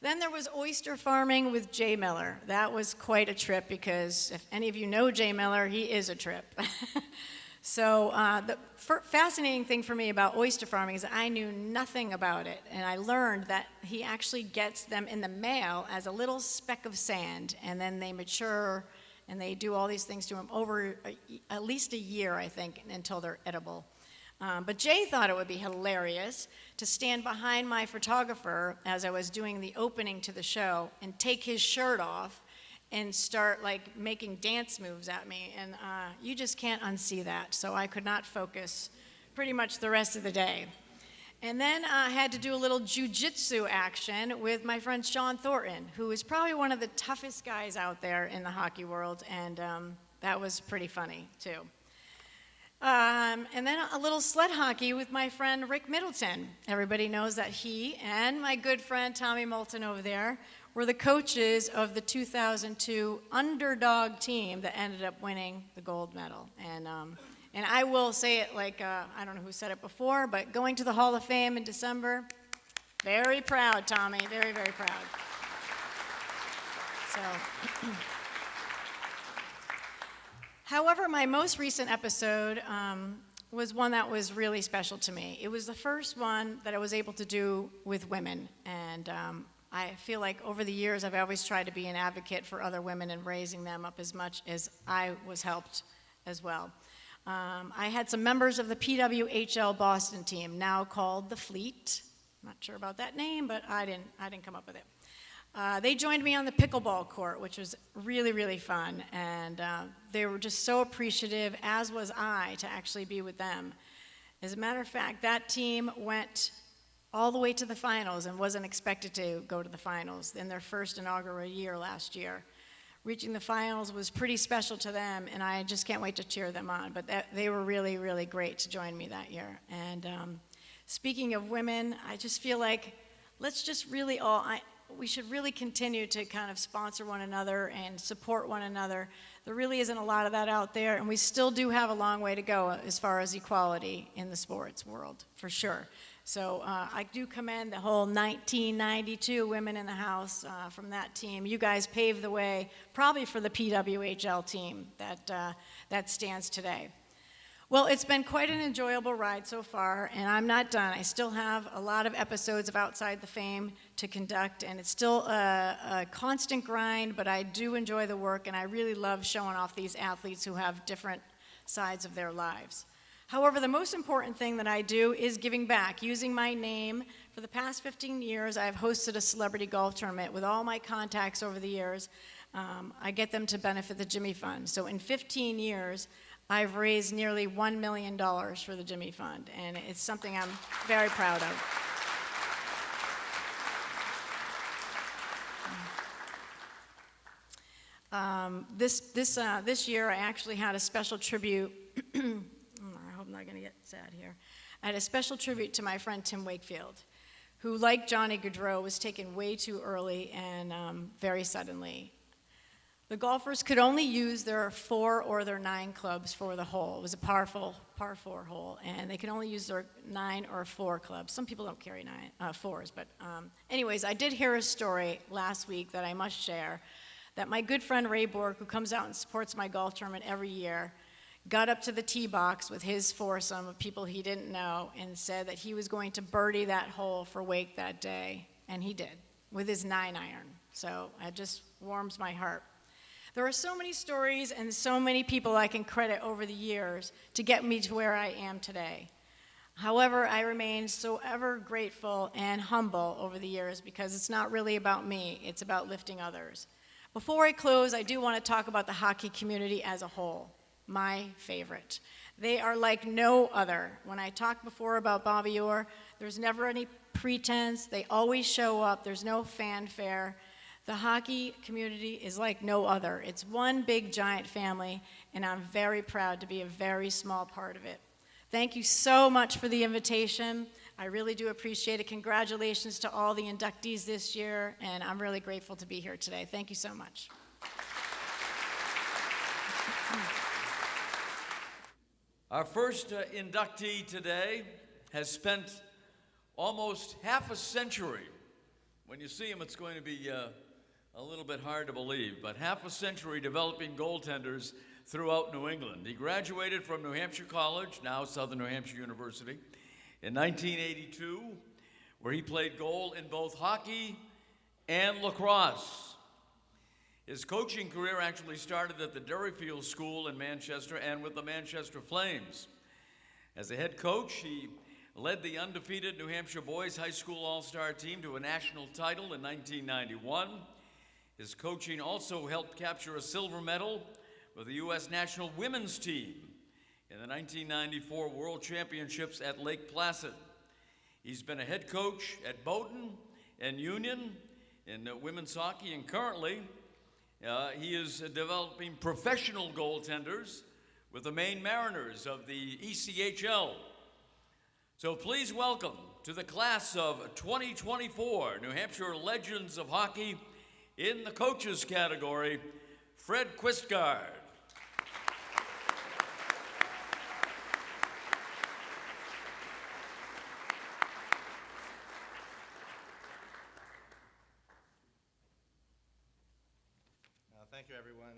Speaker 9: Then there was oyster farming with Jay Miller. That was quite a trip because if any of you know Jay Miller, he is a trip. So the fascinating thing for me about oyster farming is I knew nothing about it, and I learned that he actually gets them in the mail as a little speck of sand, and then they mature, and they do all these things to them over at least a year, I think, until they're edible. But Jay thought it would be hilarious to stand behind my photographer as I was doing the opening to the show and take his shirt off and start like making dance moves at me. And you just can't unsee that. So I could not focus pretty much the rest of the day. And then I had to do a little jujitsu action with my friend Sean Thornton, who is probably one of the toughest guys out there in the hockey world. And that was pretty funny too. And then a little sled hockey with my friend Rick Middleton. Everybody knows that he and my good friend Tommy Moulton over there were the coaches of the 2002 underdog team that ended up winning the gold medal. And I will say it like, I don't know who said it before, but going to the Hall of Fame in December, very proud, Tommy, very, very proud. So. However, my most recent episode was one that was really special to me. It was the first one that I was able to do with women, and I feel like over the years I've always tried to be an advocate for other women and raising them up as much as I was helped as well. I had some members of the PWHL Boston team, now called the Fleet. I'm not sure about that name, but I didn't come up with it. They joined me on the pickleball court, which was really, really fun, and they were just so appreciative, as was I, to actually be with them. As a matter of fact, that team went all the way to the finals and wasn't expected to go to the finals in their first inaugural year last year. Reaching the finals was pretty special to them, and I just can't wait to cheer them on, but they were really, really great to join me that year. And speaking of women, I just feel like let's just really we should really continue to kind of sponsor one another and support one another. There really isn't a lot of that out there, and we still do have a long way to go as far as equality in the sports world, for sure. So I do commend the whole 1992 Women in the House from that team. You guys paved the way, probably for the PWHL team that stands today. Well, it's been quite an enjoyable ride so far, and I'm not done. I still have a lot of episodes of Outside the Fame to conduct, and it's still a constant grind, but I do enjoy the work, and I really love showing off these athletes who have different sides of their lives. However, the most important thing that I do is giving back, using my name. For the past 15 years, I've hosted a celebrity golf tournament with all my contacts over the years. I get them to benefit the Jimmy Fund. So in 15 years, I've raised nearly $1 million for the Jimmy Fund, and it's something I'm very proud of. This year, I actually had a special tribute. I hope I'm not going to get sad here. I had a special tribute to my friend Tim Wakefield, who, like Johnny Gaudreau, was taken way too early and very suddenly. The golfers could only use their 4 or their 9 clubs for the hole. It was a par 4 hole, and they could only use their 9 or 4 clubs. Some people don't carry 4s, but anyways, I did hear a story last week that I must share, that my good friend Ray Borg, who comes out and supports my golf tournament every year, got up to the tee box with his foursome of people he didn't know and said that he was going to birdie that hole for Wake that day, and he did, with his 9-iron. So it just warms my heart. There are so many stories and so many people I can credit over the years to get me to where I am today. However, I remain so ever grateful and humble over the years because it's not really about me, it's about lifting others. Before I close, I do want to talk about the hockey community as a whole, my favorite. They are like no other. When I talked before about Bobby Orr, there's never any pretense, they always show up, there's no fanfare. The hockey community is like no other. It's one big giant family, and I'm very proud to be a very small part of it. Thank you so much for the invitation. I really do appreciate it. Congratulations to all the inductees this year, and I'm really grateful to be here today. Thank you so much.
Speaker 2: Our first inductee today has spent almost half a century When you see him, it's going to be a little bit hard to believe, but half a century developing goaltenders throughout New England. He graduated from New Hampshire College, now Southern New Hampshire University, in 1982, where he played goal in both hockey and lacrosse. His coaching career actually started at the Derryfield School in Manchester and with the Manchester Flames. As a head coach, he led the undefeated New Hampshire Boys High School All-Star team to a national title in 1991. His coaching also helped capture a silver medal with the U.S. national women's team in the 1994 World Championships at Lake Placid. He's been a head coach at Bowdoin and Union in women's hockey, and currently he is developing professional goaltenders with the Maine Mariners of the ECHL. So please welcome to the class of 2024 New Hampshire Legends of Hockey in the coaches category, Fred Quistgaard.
Speaker 10: Thank you, everyone,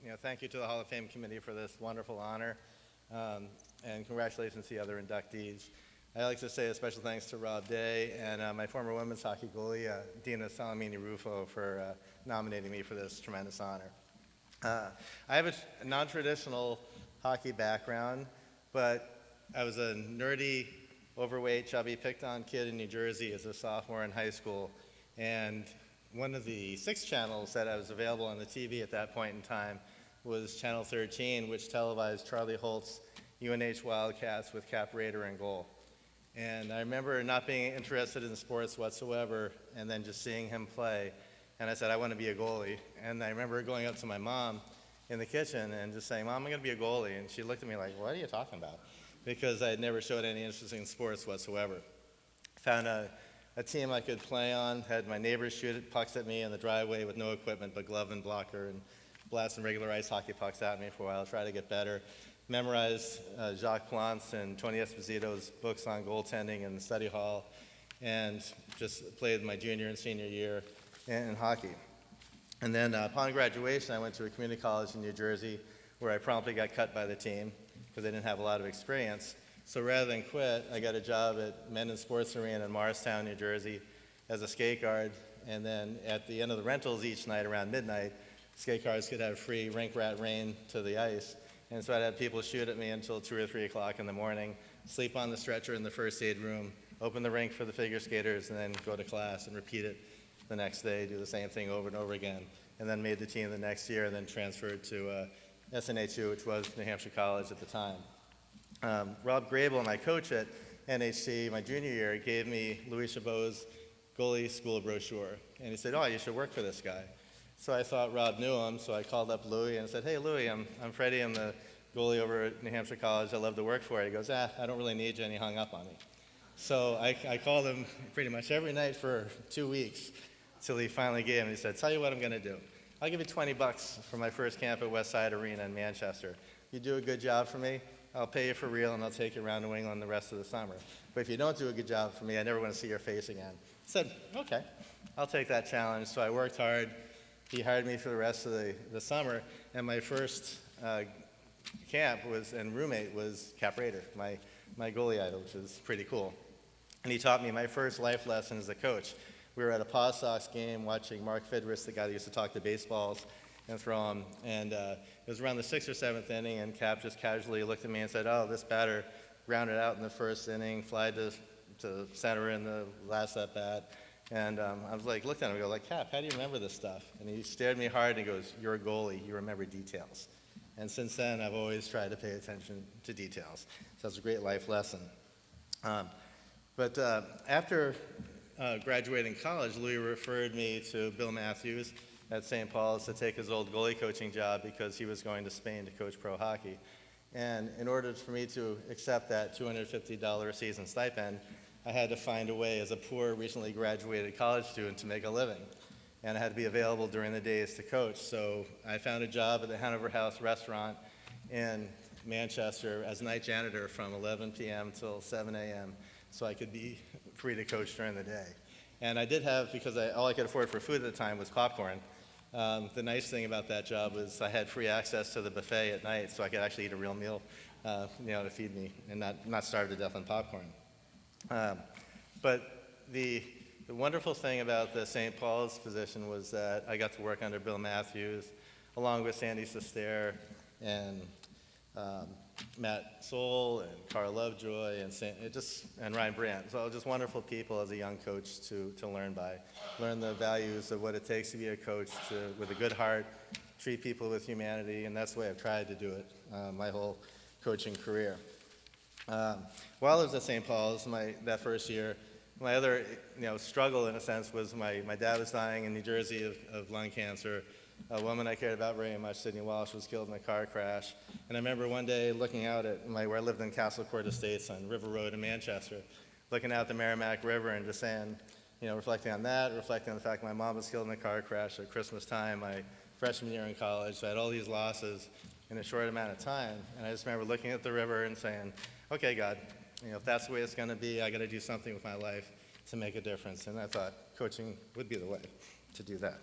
Speaker 10: and thank you to the Hall of Fame committee for this wonderful honor, and congratulations to the other inductees. I'd like to say a special thanks to Rob Day and my former women's hockey goalie, Dina Salamini-Rufo, for nominating me for this tremendous honor. I have a non-traditional hockey background, but I was a nerdy, overweight, chubby, picked-on kid in New Jersey as a sophomore in high school, and one of the 6 channels that was available on the TV at that point in time was Channel 13, which televised Charlie Holt's UNH Wildcats with Cap Rader in goal. And I remember not being interested in sports whatsoever, and then just seeing him play. And I said, I want to be a goalie. And I remember going up to my mom in the kitchen and just saying, Mom, I'm going to be a goalie. And she looked at me like, what are you talking about? Because I had never showed any interest in sports whatsoever. Found a team I could play on, had my neighbors shoot pucks at me in the driveway with no equipment but glove and blocker, and blast some regular ice hockey pucks at me for a while, try to get better. Memorized Jacques Plant's and Tony Esposito's books on goaltending in the study hall, and just played my junior and senior year in hockey. And then upon graduation, I went to a community college in New Jersey where I promptly got cut by the team because I didn't have a lot of experience. So rather than quit, I got a job at Mendon Sports Arena in Morristown, New Jersey as a skate guard. And then at the end of the rentals each night around midnight, skate guards could have free rink rat rain to the ice. And so I'd have people shoot at me until 2 or 3 o'clock in the morning, sleep on the stretcher in the first aid room, open the rink for the figure skaters, and then go to class and repeat it the next day, do the same thing over and over again. And then made the team the next year and then transferred to SNH2, which was New Hampshire College at the time. Rob Grable, my coach at NHC my junior year, gave me Louis Chabot's goalie school brochure. And he said, oh, you should work for this guy. So I thought Rob knew him, so I called up Louis and said, hey, Louis, I'm Freddie, I'm the goalie over at New Hampshire College, I'd love to work for you. He goes, I don't really need you, and he hung up on me. So I called him pretty much every night for 2 weeks until he finally gave him. He said, tell you what I'm going to do. I'll give you $20 for my first camp at Westside Arena in Manchester. You do a good job for me, I'll pay you for real, and I'll take you around New England the rest of the summer. But if you don't do a good job for me, I never want to see your face again. I said, okay, I'll take that challenge. So I worked hard. He hired me for the rest of the summer, and my first camp and roommate was Cap Rader, my goalie idol, which was pretty cool. And he taught me my first life lesson as a coach. We were at a Paw Sox game watching Mark Fidrus, the guy that used to talk to baseballs and throw them, and it was around the 6th or 7th inning, and Cap just casually looked at me and said, oh, this batter grounded out in the first inning, fly to center in the last at bat. And I was like, looked at him and go, like, Cap, how do you remember this stuff? And he stared at me hard and he goes, you're a goalie, you remember details. And since then, I've always tried to pay attention to details. So that's a great life lesson. But after graduating college, Louis referred me to Bill Matthews at St. Paul's to take his old goalie coaching job because he was going to Spain to coach pro hockey. And in order for me to accept that $250 a season stipend, I had to find a way as a poor, recently graduated college student to make a living. And I had to be available during the days to coach. So I found a job at the Hanover House restaurant in Manchester as night janitor from 11 p.m. till 7 a.m. so I could be free to coach during the day. And I did have, because all I could afford for food at the time was popcorn. The nice thing about that job was I had free access to the buffet at night, so I could actually eat a real meal, to feed me and not starve to death on popcorn. But the wonderful thing about the St. Paul's position was that I got to work under Bill Matthews, along with Sandy Sestair and Matt Soul and Carl Lovejoy and Ryan Brandt. So just wonderful people as a young coach to learn by. Learn the values of what it takes to be a coach, with a good heart, treat people with humanity, and that's the way I've tried to do it my whole coaching career. While I was at St. Paul's that first year, my other struggle in a sense was my dad was dying in New Jersey of lung cancer. A woman I cared about very much, Sydney Walsh, was killed in a car crash. And I remember one day looking out at where I lived in Castle Court Estates on River Road in Manchester, looking out the Merrimack River and just saying, reflecting on that, reflecting on the fact my mom was killed in a car crash at Christmas time, my freshman year in college. So I had all these losses in a short amount of time. And I just remember looking at the river and saying, okay, God, if that's the way it's going to be, I got to do something with my life to make a difference. And I thought coaching would be the way to do that.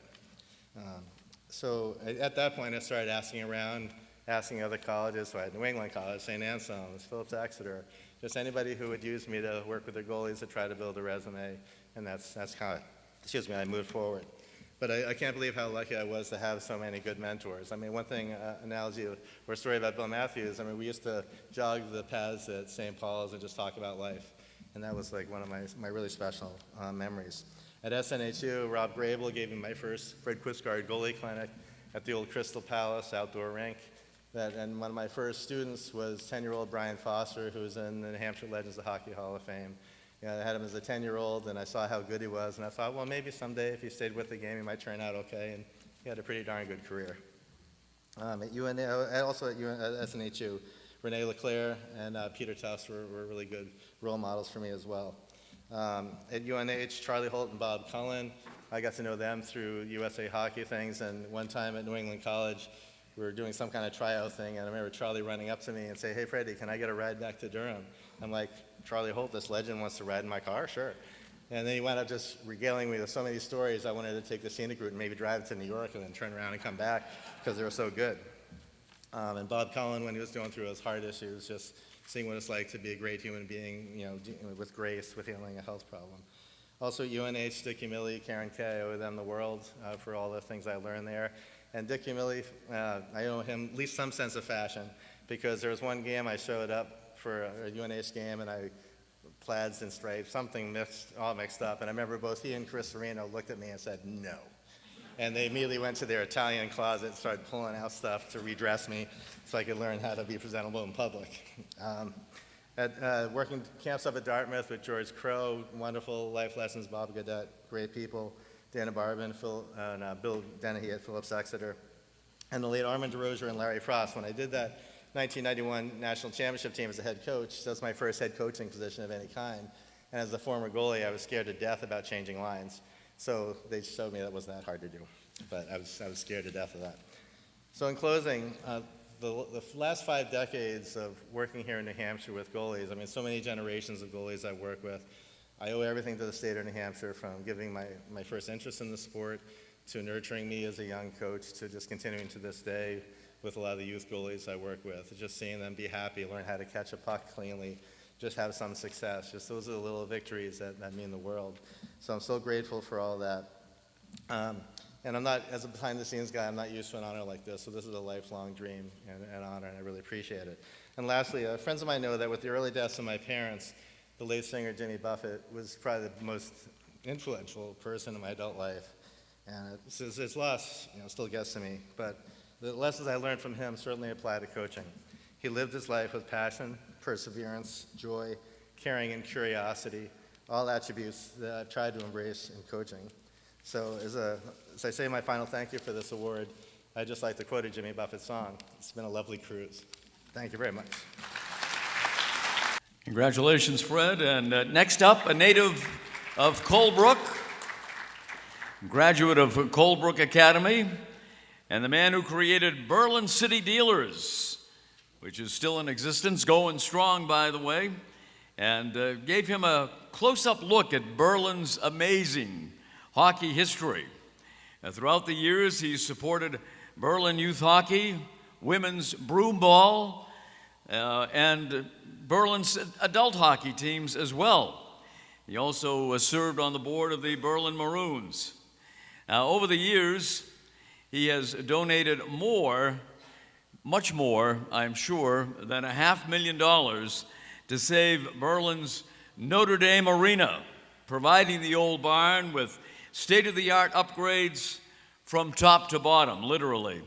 Speaker 10: So at that point, I started asking around, asking other colleges. So I had New England College, St. Anselm's, Phillips Exeter, just anybody who would use me to work with their goalies to try to build a resume. And that's how, I moved forward. But I can't believe how lucky I was to have so many good mentors. I mean, one thing, analogy or story about Bill Matthews, we used to jog the paths at St. Paul's and just talk about life. And that was like one of my really special memories. At SNHU, Rob Grable gave me my first Fred Quistgaard goalie clinic at the old Crystal Palace outdoor rink. And one of my first students was 10-year-old Brian Foster, who was in the New Hampshire Legends of Hockey Hall of Fame. I had him as a 10-year-old, and I saw how good he was, and I thought, well, maybe someday if he stayed with the game, he might turn out okay, and he had a pretty darn good career. At UNA, also at SNHU, Renee LeClaire and Peter Tufts were really good role models for me as well. At UNH, Charlie Holt and Bob Cullen, I got to know them through USA Hockey things, and one time at New England College, we were doing some kind of tryout thing, and I remember Charlie running up to me and say, hey, Freddie, can I get a ride back to Durham? I'm like, Charlie Holt, this legend wants to ride in my car? Sure. And then he wound up just regaling me with so many stories. I wanted to take the scenic route and maybe drive to New York and then turn around and come back because they were so good. And Bob Cullen, when he was going through his heart issues, just seeing what it's like to be a great human being, with grace, with healing a health problem. Also at UNH, Dick Humilli, Karen Kay, I owe them the world for all the things I learned there. And Dick Humilli, I owe him at least some sense of fashion, because there was one game I showed up for a UNH game, and plaids and stripes, something all mixed up. And I remember both he and Chris Serino looked at me and said, no. And they immediately went to their Italian closet and started pulling out stuff to redress me so I could learn how to be presentable in public. At working camps up at Dartmouth with George Crow, wonderful life lessons, Bob Gaudette, great people, Dana Barbin, and Bill Dennehy at Phillips Exeter, and the late Armand DeRozier and Larry Frost. When I did that 1991 national championship team as a head coach, that's my first head coaching position of any kind. And as a former goalie, I was scared to death about changing lines. So they showed me that wasn't that hard to do, but I was scared to death of that. So in closing, the last 5 decades of working here in New Hampshire with goalies, so many generations of goalies I work with, I owe everything to the state of New Hampshire, from giving my first interest in the sport to nurturing me as a young coach to just continuing to this day with a lot of the youth goalies I work with, just seeing them be happy, learn how to catch a puck cleanly, just have some success. Just those are the little victories that mean the world. So I'm so grateful for all that. And I'm not, as a behind-the-scenes guy, I'm not used to an honor like this, so this is a lifelong dream and honor, and I really appreciate it. And lastly, friends of mine know that with the early deaths of my parents, the late singer Jimmy Buffett was probably the most influential person in my adult life. And his loss still gets to me, but the lessons I learned from him certainly apply to coaching. He lived his life with passion, perseverance, joy, caring, and curiosity, all attributes that I've tried to embrace in coaching. So as I say my final thank you for this award, I'd just like to quote a Jimmy Buffett song. It's been a lovely cruise. Thank you very much.
Speaker 2: Congratulations, Fred. And next up, a native of Colebrook, graduate of Colebrook Academy, and the man who created Berlin City Dealers, which is still in existence, going strong, by the way. and gave him a close-up look at Berlin's amazing hockey history. Throughout the years, he's supported Berlin youth hockey, women's broomball, and Berlin's adult hockey teams as well. He also served on the board of the Berlin Maroons. Over the years, he has donated much more, I'm sure, than $500,000 to save Berlin's Notre Dame Arena, providing the old barn with state-of-the-art upgrades from top to bottom, literally.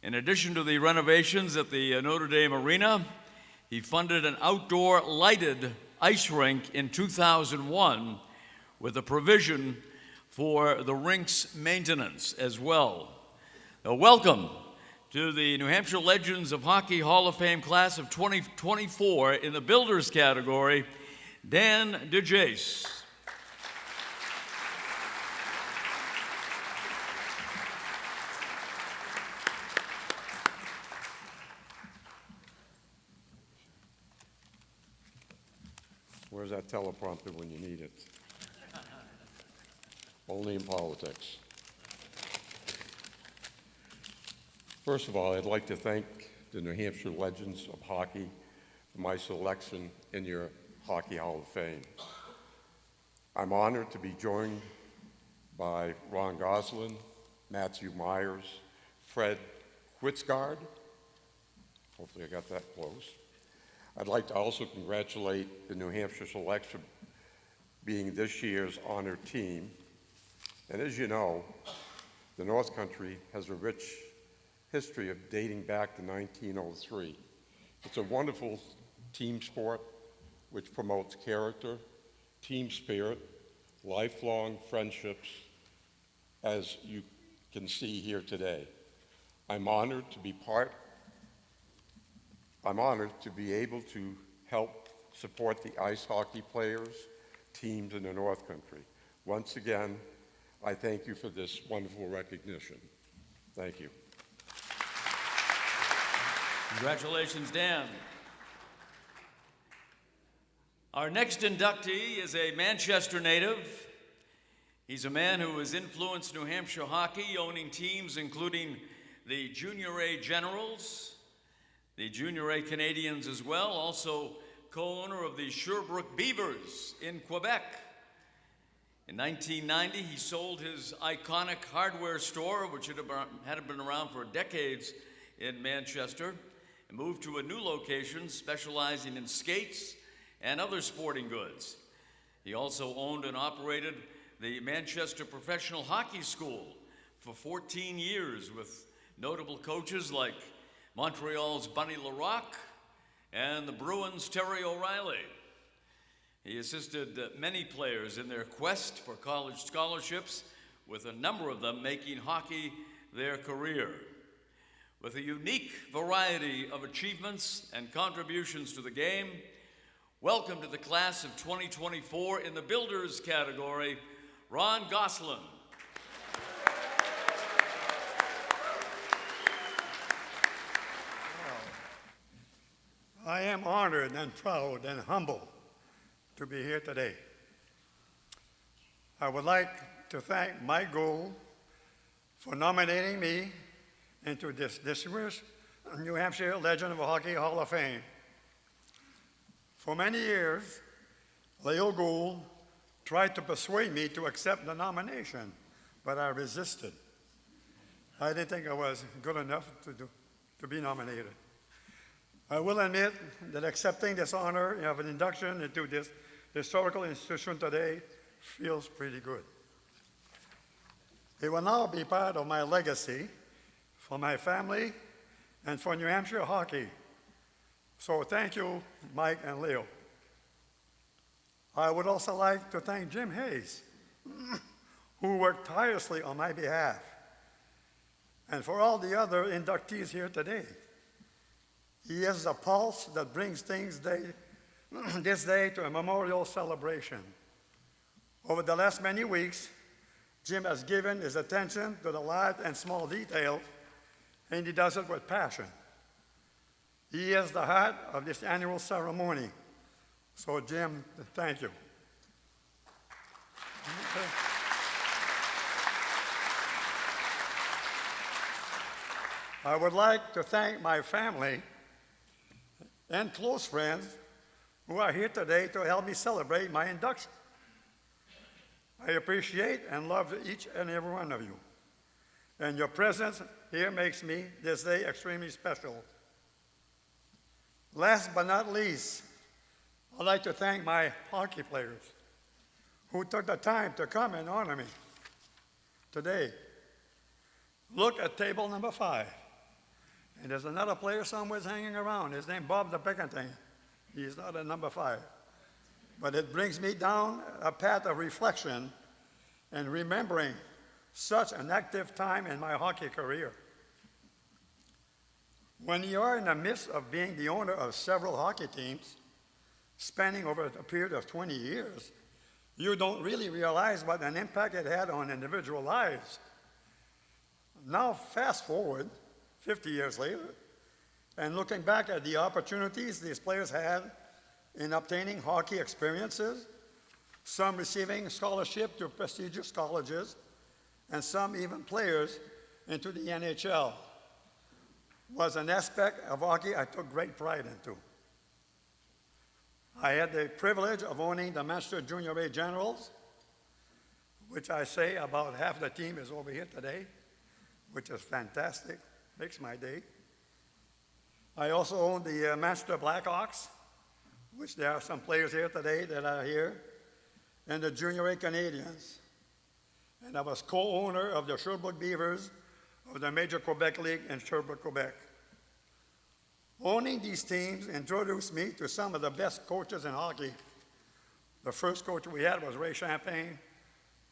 Speaker 2: In addition to the renovations at the Notre Dame Arena, he funded an outdoor lighted ice rink in 2001 with a provision for the rink's maintenance as well. Welcome to the New Hampshire Legends of Hockey Hall of Fame class of 2024 in the Builders category, Dan DeJace.
Speaker 11: Where's that teleprompter when you need it? Only in politics. First of all, I'd like to thank the New Hampshire Legends of Hockey for my selection in your Hockey Hall of Fame. I'm honored to be joined by Ron Goslin, Matthew Myers, Fred Whitsgard. Hopefully I got that close. I'd like to also congratulate the New Hampshire selection being this year's honored team. And as you know, the North Country has a rich history of dating back to 1903. It's a wonderful team sport which promotes character, team spirit, lifelong friendships, as you can see here today. I'm honored to be able to help support the ice hockey players, teams in the North Country. Once again, I thank you for this wonderful recognition. Thank you.
Speaker 2: Congratulations, Dan. Our next inductee is a Manchester native. He's a man who has influenced New Hampshire hockey, owning teams including the Junior A Generals, the Junior A Canadians as well, also co-owner of the Sherbrooke Beavers in Quebec. In 1990, he sold his iconic hardware store, which had been around for decades in Manchester, and moved to a new location specializing in skates and other sporting goods. He also owned and operated the Manchester Professional Hockey School for 14 years with notable coaches like Montreal's Bunny Larocque and the Bruins' Terry O'Reilly. He assisted many players in their quest for college scholarships, with a number of them making hockey their career. With a unique variety of achievements and contributions to the game, welcome to the class of 2024 in the Builders category, Ron Goslin.
Speaker 12: I am honored and proud and humble to be here today. I would like to thank Mike Gould for nominating me into this distinguished New Hampshire Legend of Hockey Hall of Fame. For many years, Leo Gould tried to persuade me to accept the nomination, but I resisted. I didn't think I was good enough to be nominated. I will admit that accepting this honor of an induction into this historical institution today feels pretty good. It will now be part of my legacy for my family and for New Hampshire hockey. So thank you, Mike and Leo. I would also like to thank Jim Hayes, who worked tirelessly on my behalf, and for all the other inductees here today. He is the pulse that brings this day to a memorial celebration. Over the last many weeks, Jim has given his attention to the large and small details, and he does it with passion. He is the heart of this annual ceremony. So, Jim, thank you. I would like to thank my family and close friends who are here today to help me celebrate my induction. I appreciate and love each and every one of you. And your presence here makes me this day extremely special. Last but not least, I'd like to thank my hockey players who took the time to come and honor me today. Look at table number 5. And there's another player somewhere hanging around. His name Bob the Pickentine. He's not at number 5. But it brings me down a path of reflection and remembering such an active time in my hockey career. When you are in the midst of being the owner of several hockey teams, spanning over a period of 20 years, you don't really realize what an impact it had on individual lives. Now, fast forward 50 years later, and looking back at the opportunities these players had in obtaining hockey experiences, some receiving scholarship to prestigious colleges, and some even players into the NHL, was an aspect of hockey I took great pride into. I had the privilege of owning the Manchester Junior A Generals, which I say about half the team is over here today, which is fantastic, makes my day. I also owned the Manchester Blackhawks, which there are some players here today that are here, and the Junior A Canadians. And I was co-owner of the Sherbrooke Beavers of the Major Quebec League in Sherbrooke, Quebec. Owning these teams introduced me to some of the best coaches in hockey. The first coach we had was Ray Champagne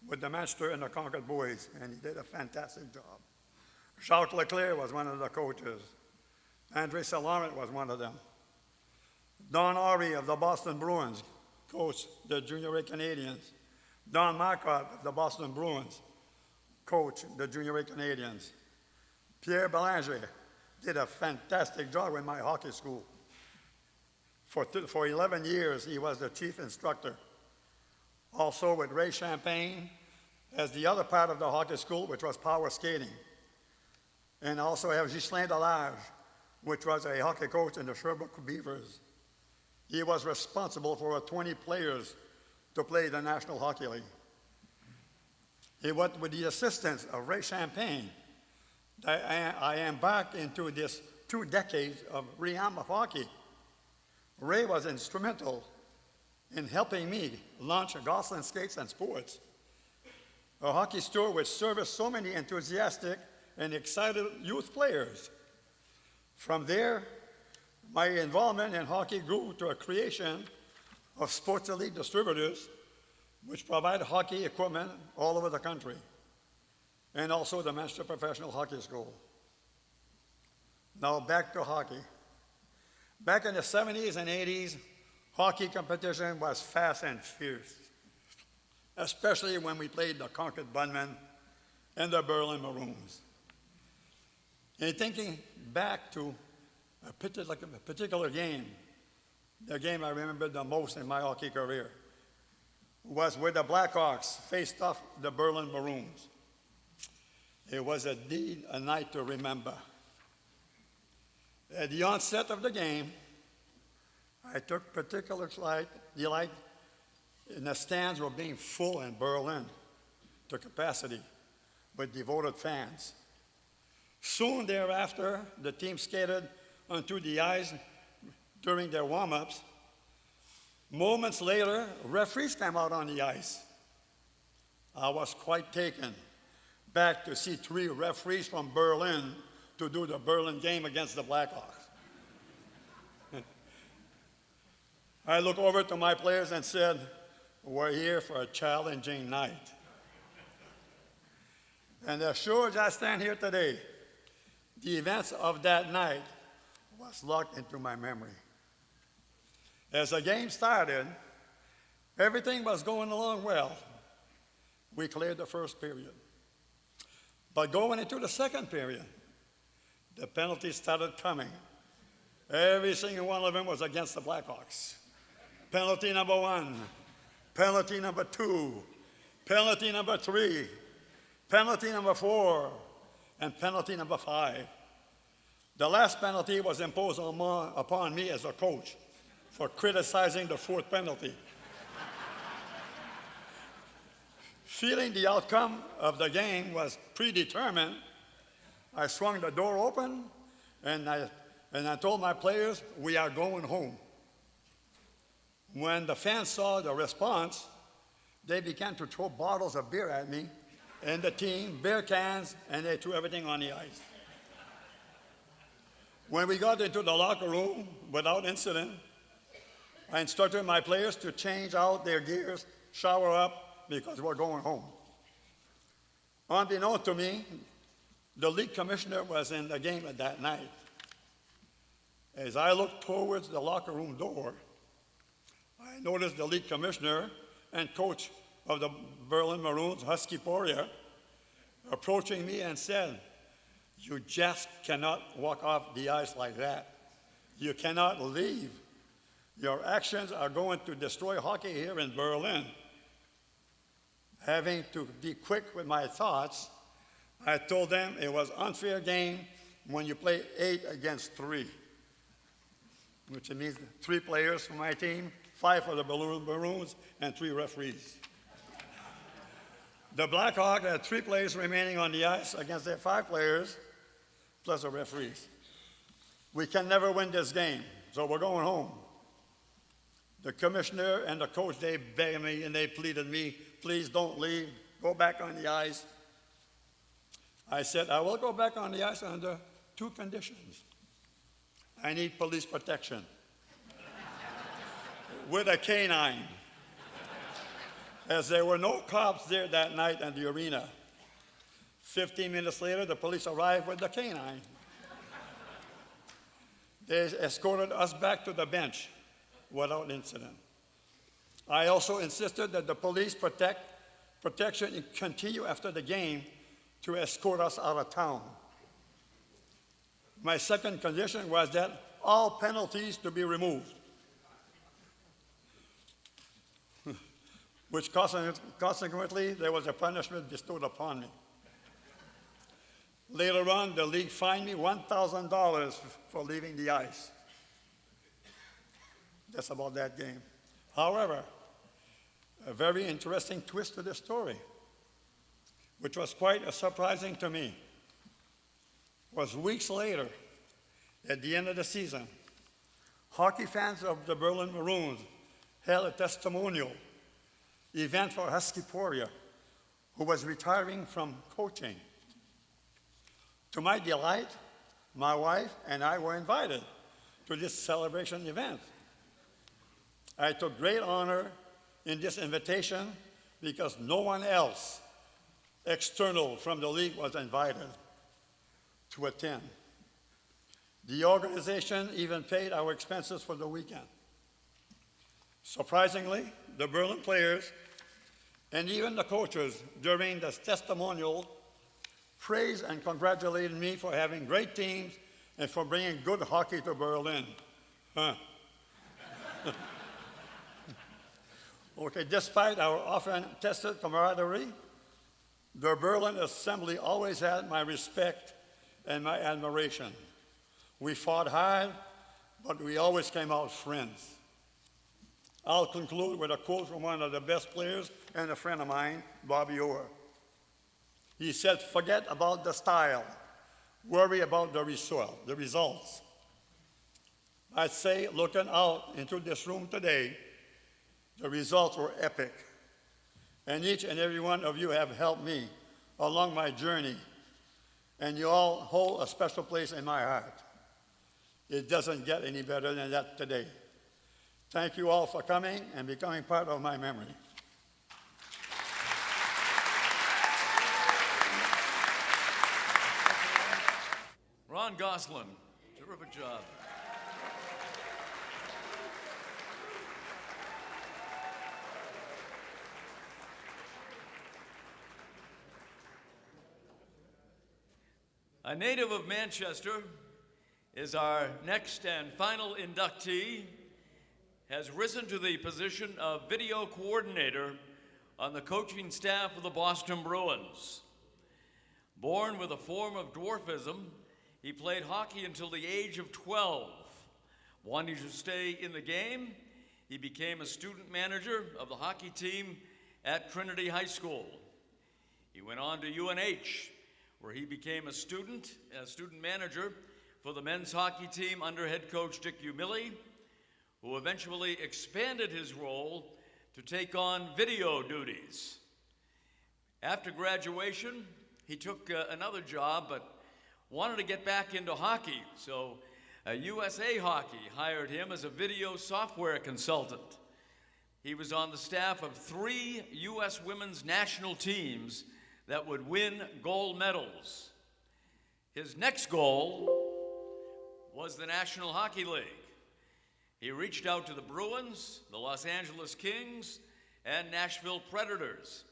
Speaker 12: with the Manchester and the Concord Boys, and he did a fantastic job. Jacques Leclerc was one of the coaches. Andre Salamit was one of them. Don Horry of the Boston Bruins coached the Junior A Canadians. Don Marcotte of the Boston Bruins coached the Junior A Canadians. Pierre Belanger did a fantastic job in my hockey school. For 11 years, he was the chief instructor. Also with Ray Champagne as the other part of the hockey school, which was power skating. And also have Ghislain Delage, which was a hockey coach in the Sherbrooke Beavers. He was responsible for 20 players to play the National Hockey League. He went with the assistance of Ray Champagne. I embarked into this 2 decades of realm of hockey. Ray was instrumental in helping me launch Gosselin Skates and Sports, a hockey store which serviced so many enthusiastic and excited youth players. From there, my involvement in hockey grew to a creation of Sports Elite Distributors, which provide hockey equipment all over the country, and also the Manchester Professional Hockey School. Now back to hockey. Back in the 70s and 80s, hockey competition was fast and fierce, especially when we played the Concord Bunmen and the Berlin Maroons. In thinking back to a particular game, the game I remember the most in my hockey career was where the Blackhawks faced off the Berlin Maroons. It was indeed a night to remember. At the onset of the game, I took particular delight in the stands were being full in Berlin to capacity with devoted fans. Soon thereafter, the team skated onto the ice during their warm-ups. Moments later, referees came out on the ice. I was quite taken back to see 3 referees from Berlin to do the Berlin game against the Blackhawks. I looked over to my players and said, "We're here for a challenging night." And as sure as I stand here today, the events of that night was locked into my memory. As the game started, everything was going along well. We cleared the first period. But going into the second period, the penalties started coming. Every single one of them was against the Blackhawks. penalty number 1, penalty number 2, penalty number 3, penalty number 4, and penalty number 5. The last penalty was imposed upon me as a coach for criticizing the 4th penalty. Feeling the outcome of the game was predetermined, I swung the door open and I told my players, we are going home. When the fans saw the response, they began to throw bottles of beer at me and the team, beer cans, and they threw everything on the ice. When we got into the locker room without incident, I instructed my players to change out their gears, shower up, because we're going home. Unbeknownst to me, the league commissioner was in the game at that night. As I looked towards the locker room door, I noticed the league commissioner and coach of the Berlin Maroons, Husky Poria, approaching me and said, "You just cannot walk off the ice like that. You cannot leave. Your actions are going to destroy hockey here in Berlin." Having to be quick with my thoughts, I told them it was unfair game when you play 8 against 3, which means 3 players for my team, 5 for the Berlin Maroons, and 3 referees. The Blackhawks had 3 players remaining on the ice against their 5 players, plus the referees. We can never win this game, so we're going home. The commissioner and the coach, they begged me and they pleaded me, "Please don't leave, go back on the ice." I said, "I will go back on the ice under 2 conditions. I need police protection with a canine," as there were no cops there that night in the arena. 15 minutes later, the police arrived with the canine. They escorted us back to the bench without incident. I also insisted that the police protection continue after the game to escort us out of town. My second condition was that all penalties to be removed, which consequently there was a punishment bestowed upon me. Later on, the league fined me $1,000 for leaving the ice. That's about that game. However, a very interesting twist to this story, which was quite surprising to me, was weeks later, at the end of the season, hockey fans of the Berlin Maroons held a testimonial event for Husky Poria, who was retiring from coaching. To my delight, my wife and I were invited to this celebration event. I took great honor in this invitation because no one else external from the league was invited to attend. The organization even paid our expenses for the weekend. Surprisingly, the Berlin players and even the coaches during the testimonial praised and congratulated me for having great teams and for bringing good hockey to Berlin. Okay, despite our often tested camaraderie, the Berlin Assembly always had my respect and my admiration. We fought hard, but we always came out friends. I'll conclude with a quote from one of the best players and a friend of mine, Bobby Orr. He said, "Forget about the style, worry about the results." I'd say, looking out into this room today, the results were epic. And each and every one of you have helped me along my journey. And you all hold a special place in my heart. It doesn't get any better than that today. Thank you all for coming and becoming part of my memory.
Speaker 2: Ron Goslin, terrific job. A native of Manchester is our next and final inductee, has risen to the position of video coordinator on the coaching staff of the Boston Bruins. Born with a form of dwarfism, he played hockey until the age of 12. Wanting to stay in the game, he became a student manager of the hockey team at Trinity High School. He went on to UNH, where he became a student manager for the men's hockey team under head coach Dick Umili, who eventually expanded his role to take on video duties. After graduation, he took another job, but wanted to get back into hockey, so USA Hockey hired him as a video software consultant. He was on the staff of 3 U.S. women's national teams that would win gold medals. His next goal was the National Hockey League. He reached out to the Bruins, the Los Angeles Kings, and Nashville Predators.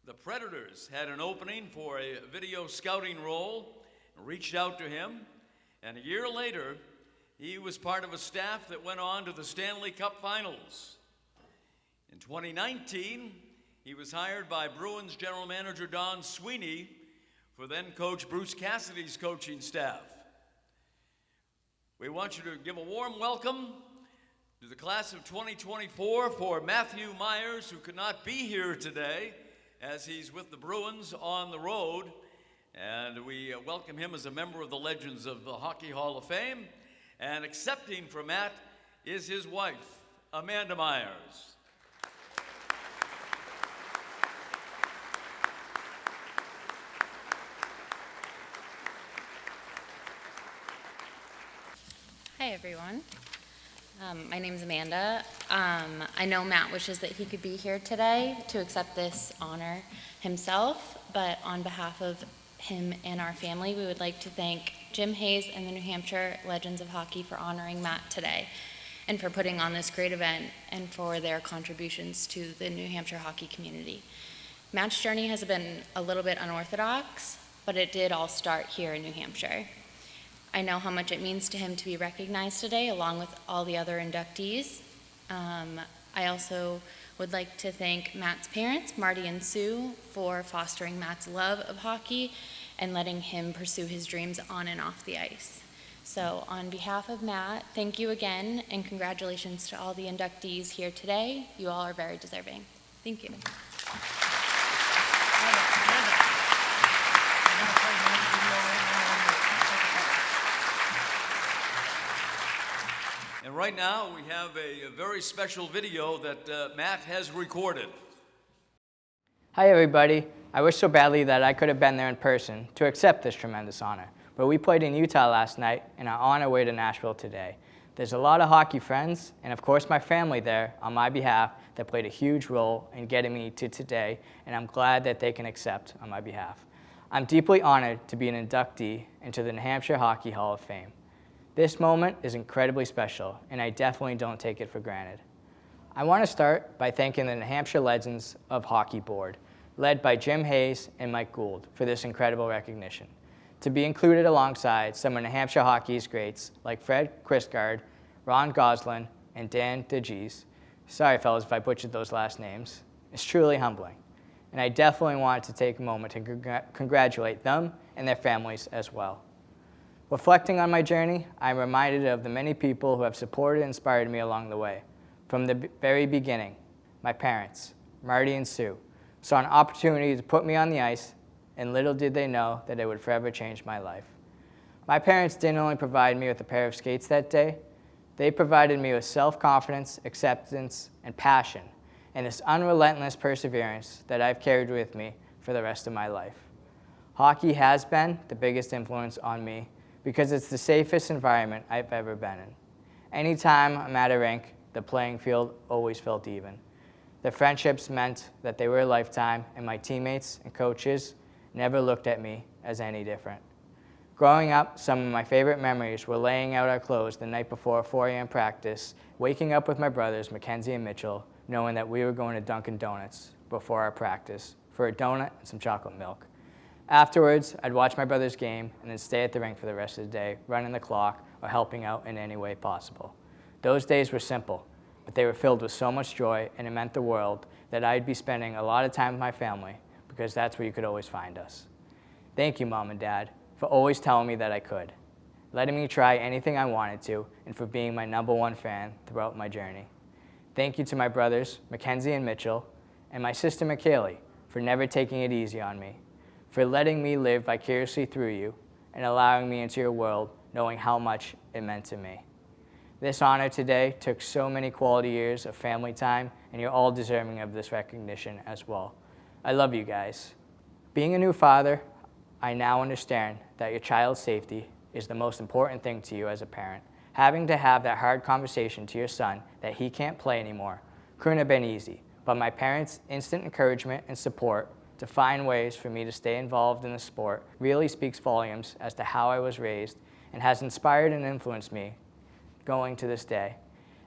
Speaker 2: The Predators had an opening for a video scouting role, reached out to him, and a year later, he was part of a staff that went on to the Stanley Cup Finals. In 2019, he was hired by Bruins general manager Don Sweeney for then coach Bruce Cassidy's coaching staff. We want you to give a warm welcome to the class of 2024 for Matthew Myers, who could not be here today as he's with the Bruins on the road. And we welcome him as a member of the Legends of the Hockey Hall of Fame. And accepting for Matt is his wife, Amanda Myers.
Speaker 13: Hi, everyone. My name is Amanda. I know Matt wishes that he could be here today to accept this honor himself, but on behalf of him and our family, we would like to thank Jim Hayes and the New Hampshire Legends of Hockey for honoring Matt today and for putting on this great event and for their contributions to the New Hampshire hockey community. Matt's journey has been a little bit unorthodox, but it did all start here in New Hampshire. I know how much it means to him to be recognized today, along with all the other inductees. I also would like to thank Matt's parents, Marty and Sue, for fostering Matt's love of hockey and letting him pursue his dreams on and off the ice. So on behalf of Matt, thank you again, and congratulations to all the inductees here today. You all are very deserving. Thank you.
Speaker 2: And right now, we have a very special video that Matt has recorded.
Speaker 14: Hi, everybody. I wish so badly that I could have been there in person to accept this tremendous honor. But we played in Utah last night and are on our way to Nashville today. There's a lot of hockey friends, and of course my family there on my behalf that played a huge role in getting me to today, and I'm glad that they can accept on my behalf. I'm deeply honored to be an inductee into the New Hampshire Hockey Hall of Fame. This moment is incredibly special, and I definitely don't take it for granted. I want to start by thanking the New Hampshire Legends of Hockey Board, led by Jim Hayes and Mike Gould, for this incredible recognition. To be included alongside some of New Hampshire hockey's greats like Fred Quistgaard, Ron Goslin, and Dan DeGees, sorry fellas if I butchered those last names, is truly humbling. And I definitely want to take a moment to congratulate them and their families as well. Reflecting on my journey, I'm reminded of the many people who have supported and inspired me along the way. From the very beginning, my parents, Marty and Sue, saw an opportunity to put me on the ice, and little did they know that it would forever change my life. My parents didn't only provide me with a pair of skates that day, they provided me with self-confidence, acceptance, and passion, and this unrelentless perseverance that I've carried with me for the rest of my life. Hockey has been the biggest influence on me because it's the safest environment I've ever been in. Anytime I'm at a rink, the playing field always felt even. The friendships meant that they were a lifetime, and my teammates and coaches never looked at me as any different. Growing up, some of my favorite memories were laying out our clothes the night before 4 a.m. practice, waking up with my brothers, Mackenzie and Mitchell, knowing that we were going to Dunkin' Donuts before our practice for a donut and some chocolate milk. Afterwards, I'd watch my brother's game and then stay at the rink for the rest of the day, running the clock or helping out in any way possible. Those days were simple, but they were filled with so much joy, and it meant the world that I'd be spending a lot of time with my family, because that's where you could always find us. Thank you, Mom and Dad, for always telling me that I could, letting me try anything I wanted to, and for being my #1 fan throughout my journey. Thank you to my brothers, Mackenzie and Mitchell, and my sister, McKaylee, for never taking it easy on me, for letting me live vicariously through you, and allowing me into your world, knowing how much it meant to me. This honor today took so many quality years of family time, and you're all deserving of this recognition as well. I love you guys. Being a new father, I now understand that your child's safety is the most important thing to you as a parent. Having to have that hard conversation to your son that he can't play anymore couldn't have been easy, but my parents' instant encouragement and support to find ways for me to stay involved in the sport really speaks volumes as to how I was raised and has inspired and influenced me going to this day.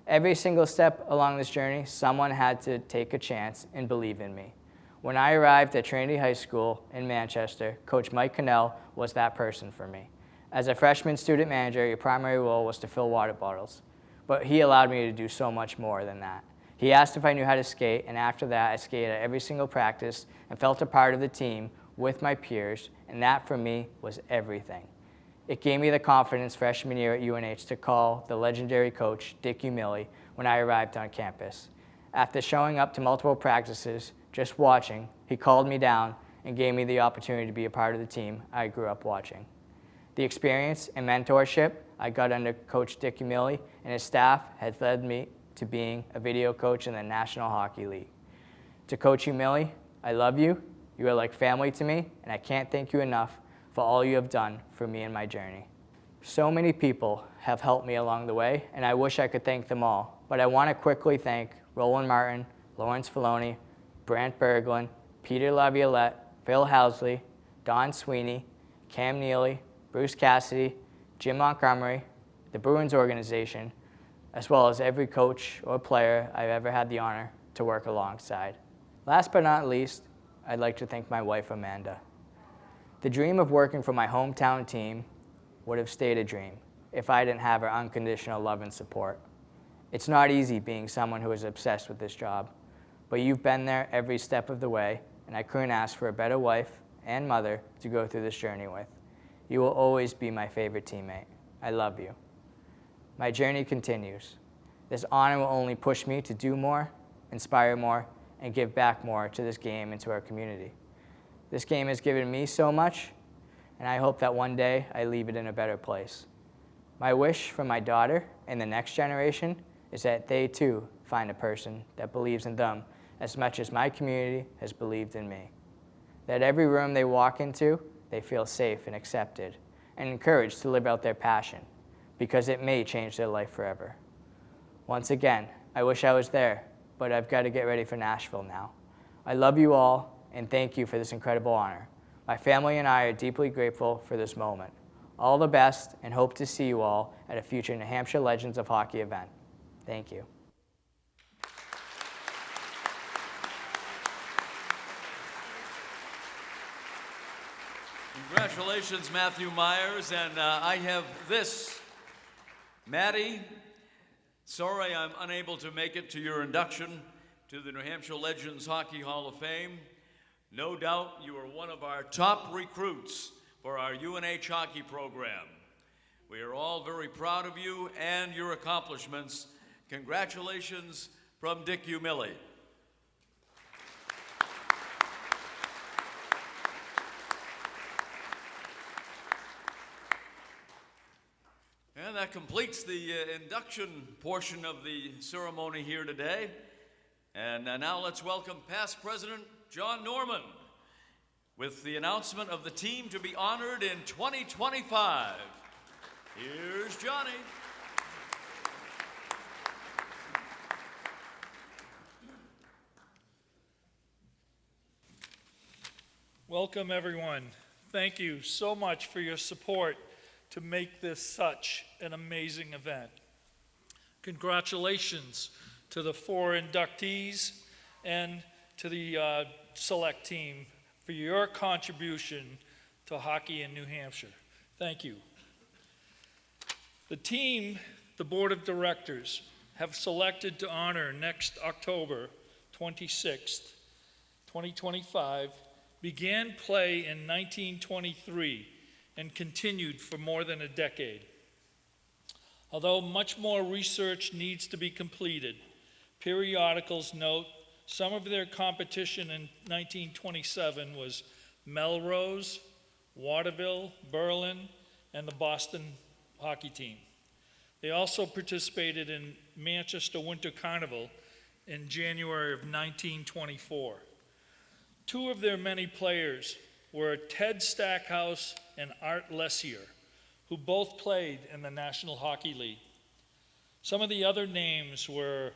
Speaker 14: Every single step along this journey, someone had to take a chance and believe in me. When I arrived at Trinity High School in Manchester, Coach Mike Cannell was that person for me. As a freshman student manager, your primary role was to fill water bottles, but he allowed me to do so much more than that. He asked if I knew how to skate, and after that, I skated at every single practice and felt a part of the team with my peers, and that for me was everything. It gave me the confidence freshman year at UNH to call the legendary coach, Dick Umili, when I arrived on campus. After showing up to multiple practices, just watching, he called me down and gave me the opportunity to be a part of the team I grew up watching. The experience and mentorship I got under Coach Dick Umili and his staff has led me to being a video coach in the National Hockey League. To Coach Umili, I love you. You are like family to me, and I can't thank you enough for all you have done for me in my journey. So many people have helped me along the way, and I wish I could thank them all, but I want to quickly thank Roland Martin, Lawrence Filoni, Brant Berglund, Peter Laviolette, Phil Housley, Don Sweeney, Cam Neely, Bruce Cassidy, Jim Montgomery, the Bruins organization, as well as every coach or player I've ever had the honor to work alongside. Last but not least, I'd like to thank my wife, Amanda. The dream of working for my hometown team would have stayed a dream if I didn't have her unconditional love and support. It's not easy being someone who is obsessed with this job, but you've been there every step of the way, and I couldn't ask for a better wife and mother to go through this journey with. You will always be my favorite teammate. I love you. My journey continues. This honor will only push me to do more, inspire more, and give back more to this game and to our community. This game has given me so much, and I hope that one day I leave it in a better place. My wish for my daughter and the next generation is that they too find a person that believes in them as much as my community has believed in me. That every room they walk into, they feel safe and accepted and encouraged to live out their passion, because it may change their life forever. Once again, I wish I was there, but I've got to get ready for Nashville now. I love you all, and thank you for this incredible honor. My family and I are deeply grateful for this moment. All the best, and hope to see you all at a future New Hampshire Legends of Hockey event. Thank you.
Speaker 2: Congratulations, Matthew Myers, and I have this. Maddie, sorry I'm unable to make it to your induction to the New Hampshire Legends Hockey Hall of Fame. No doubt you are one of our top recruits for our UNH hockey program. We are all very proud of you and your accomplishments. Congratulations from Dick Umili. And that completes the induction portion of the ceremony here today. And now let's welcome past President John Norman with the announcement of the team to be honored in 2025. Here's Johnny.
Speaker 15: Welcome, everyone. Thank you so much for your support to make this such an amazing event. Congratulations to the 4 inductees and to the select team for your contribution to hockey in New Hampshire. Thank you. The team, the board of directors, have selected to honor next October 26th, 2025, began play in 1923 and continued for more than a decade. Although much more research needs to be completed, periodicals note some of their competition in 1927 was Melrose, Waterville, Berlin, and the Boston hockey team. They also participated in Manchester Winter Carnival in January of 1924. Two of their many players were Ted Stackhouse and Art Lessier, who both played in the National Hockey League. Some of the other names were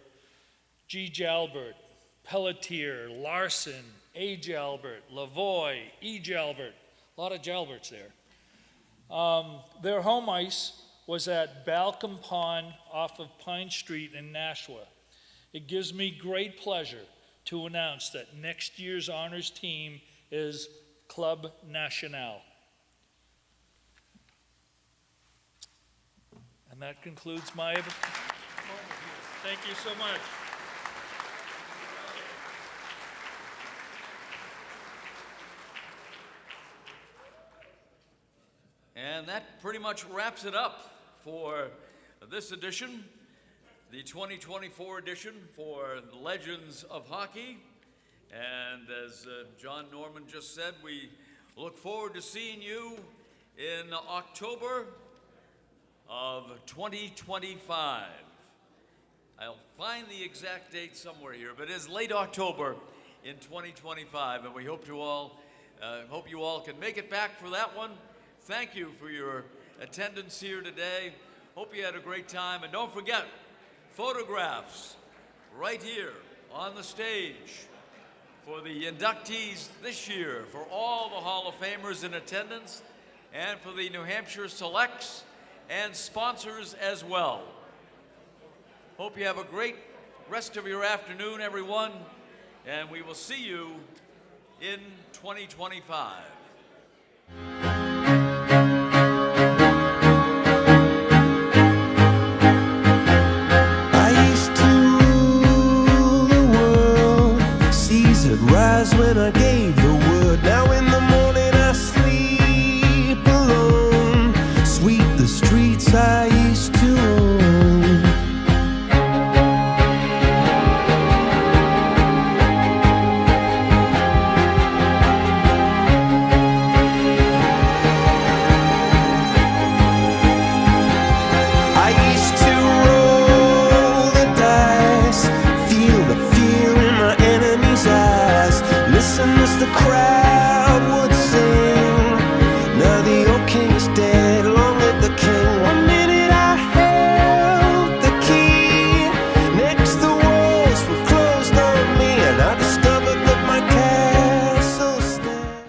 Speaker 15: G. Jalbert, Pelletier, Larson, A. Jalbert, Lavoie, E. Jalbert, a lot of Jalberts there. Their home ice was at Balcom Pond off of Pine Street in Nashua. It gives me great pleasure to announce that next year's honors team is Club National. And that concludes my moment here. Thank you so much.
Speaker 2: And that pretty much wraps it up for this edition, the 2024 edition for Legends of Hockey. And as John Norman just said, we look forward to seeing you in October of 2025. I'll find the exact date somewhere here, but it is late October in 2025, and we hope you all can make it back for that one. Thank you for your attendance here today. Hope you had a great time, and don't forget, photographs right here on the stage for the inductees this year, for all the Hall of Famers in attendance, and for the New Hampshire selects and sponsors as well. Hope you have a great rest of your afternoon, everyone, and we will see you in 2025.
Speaker 1: Rise when I gave the word. Now in the morning I sleep alone. Sweep the streets I used to own. I used to roll the dice, feel the fear in my enemy's eyes. Listen as the crowd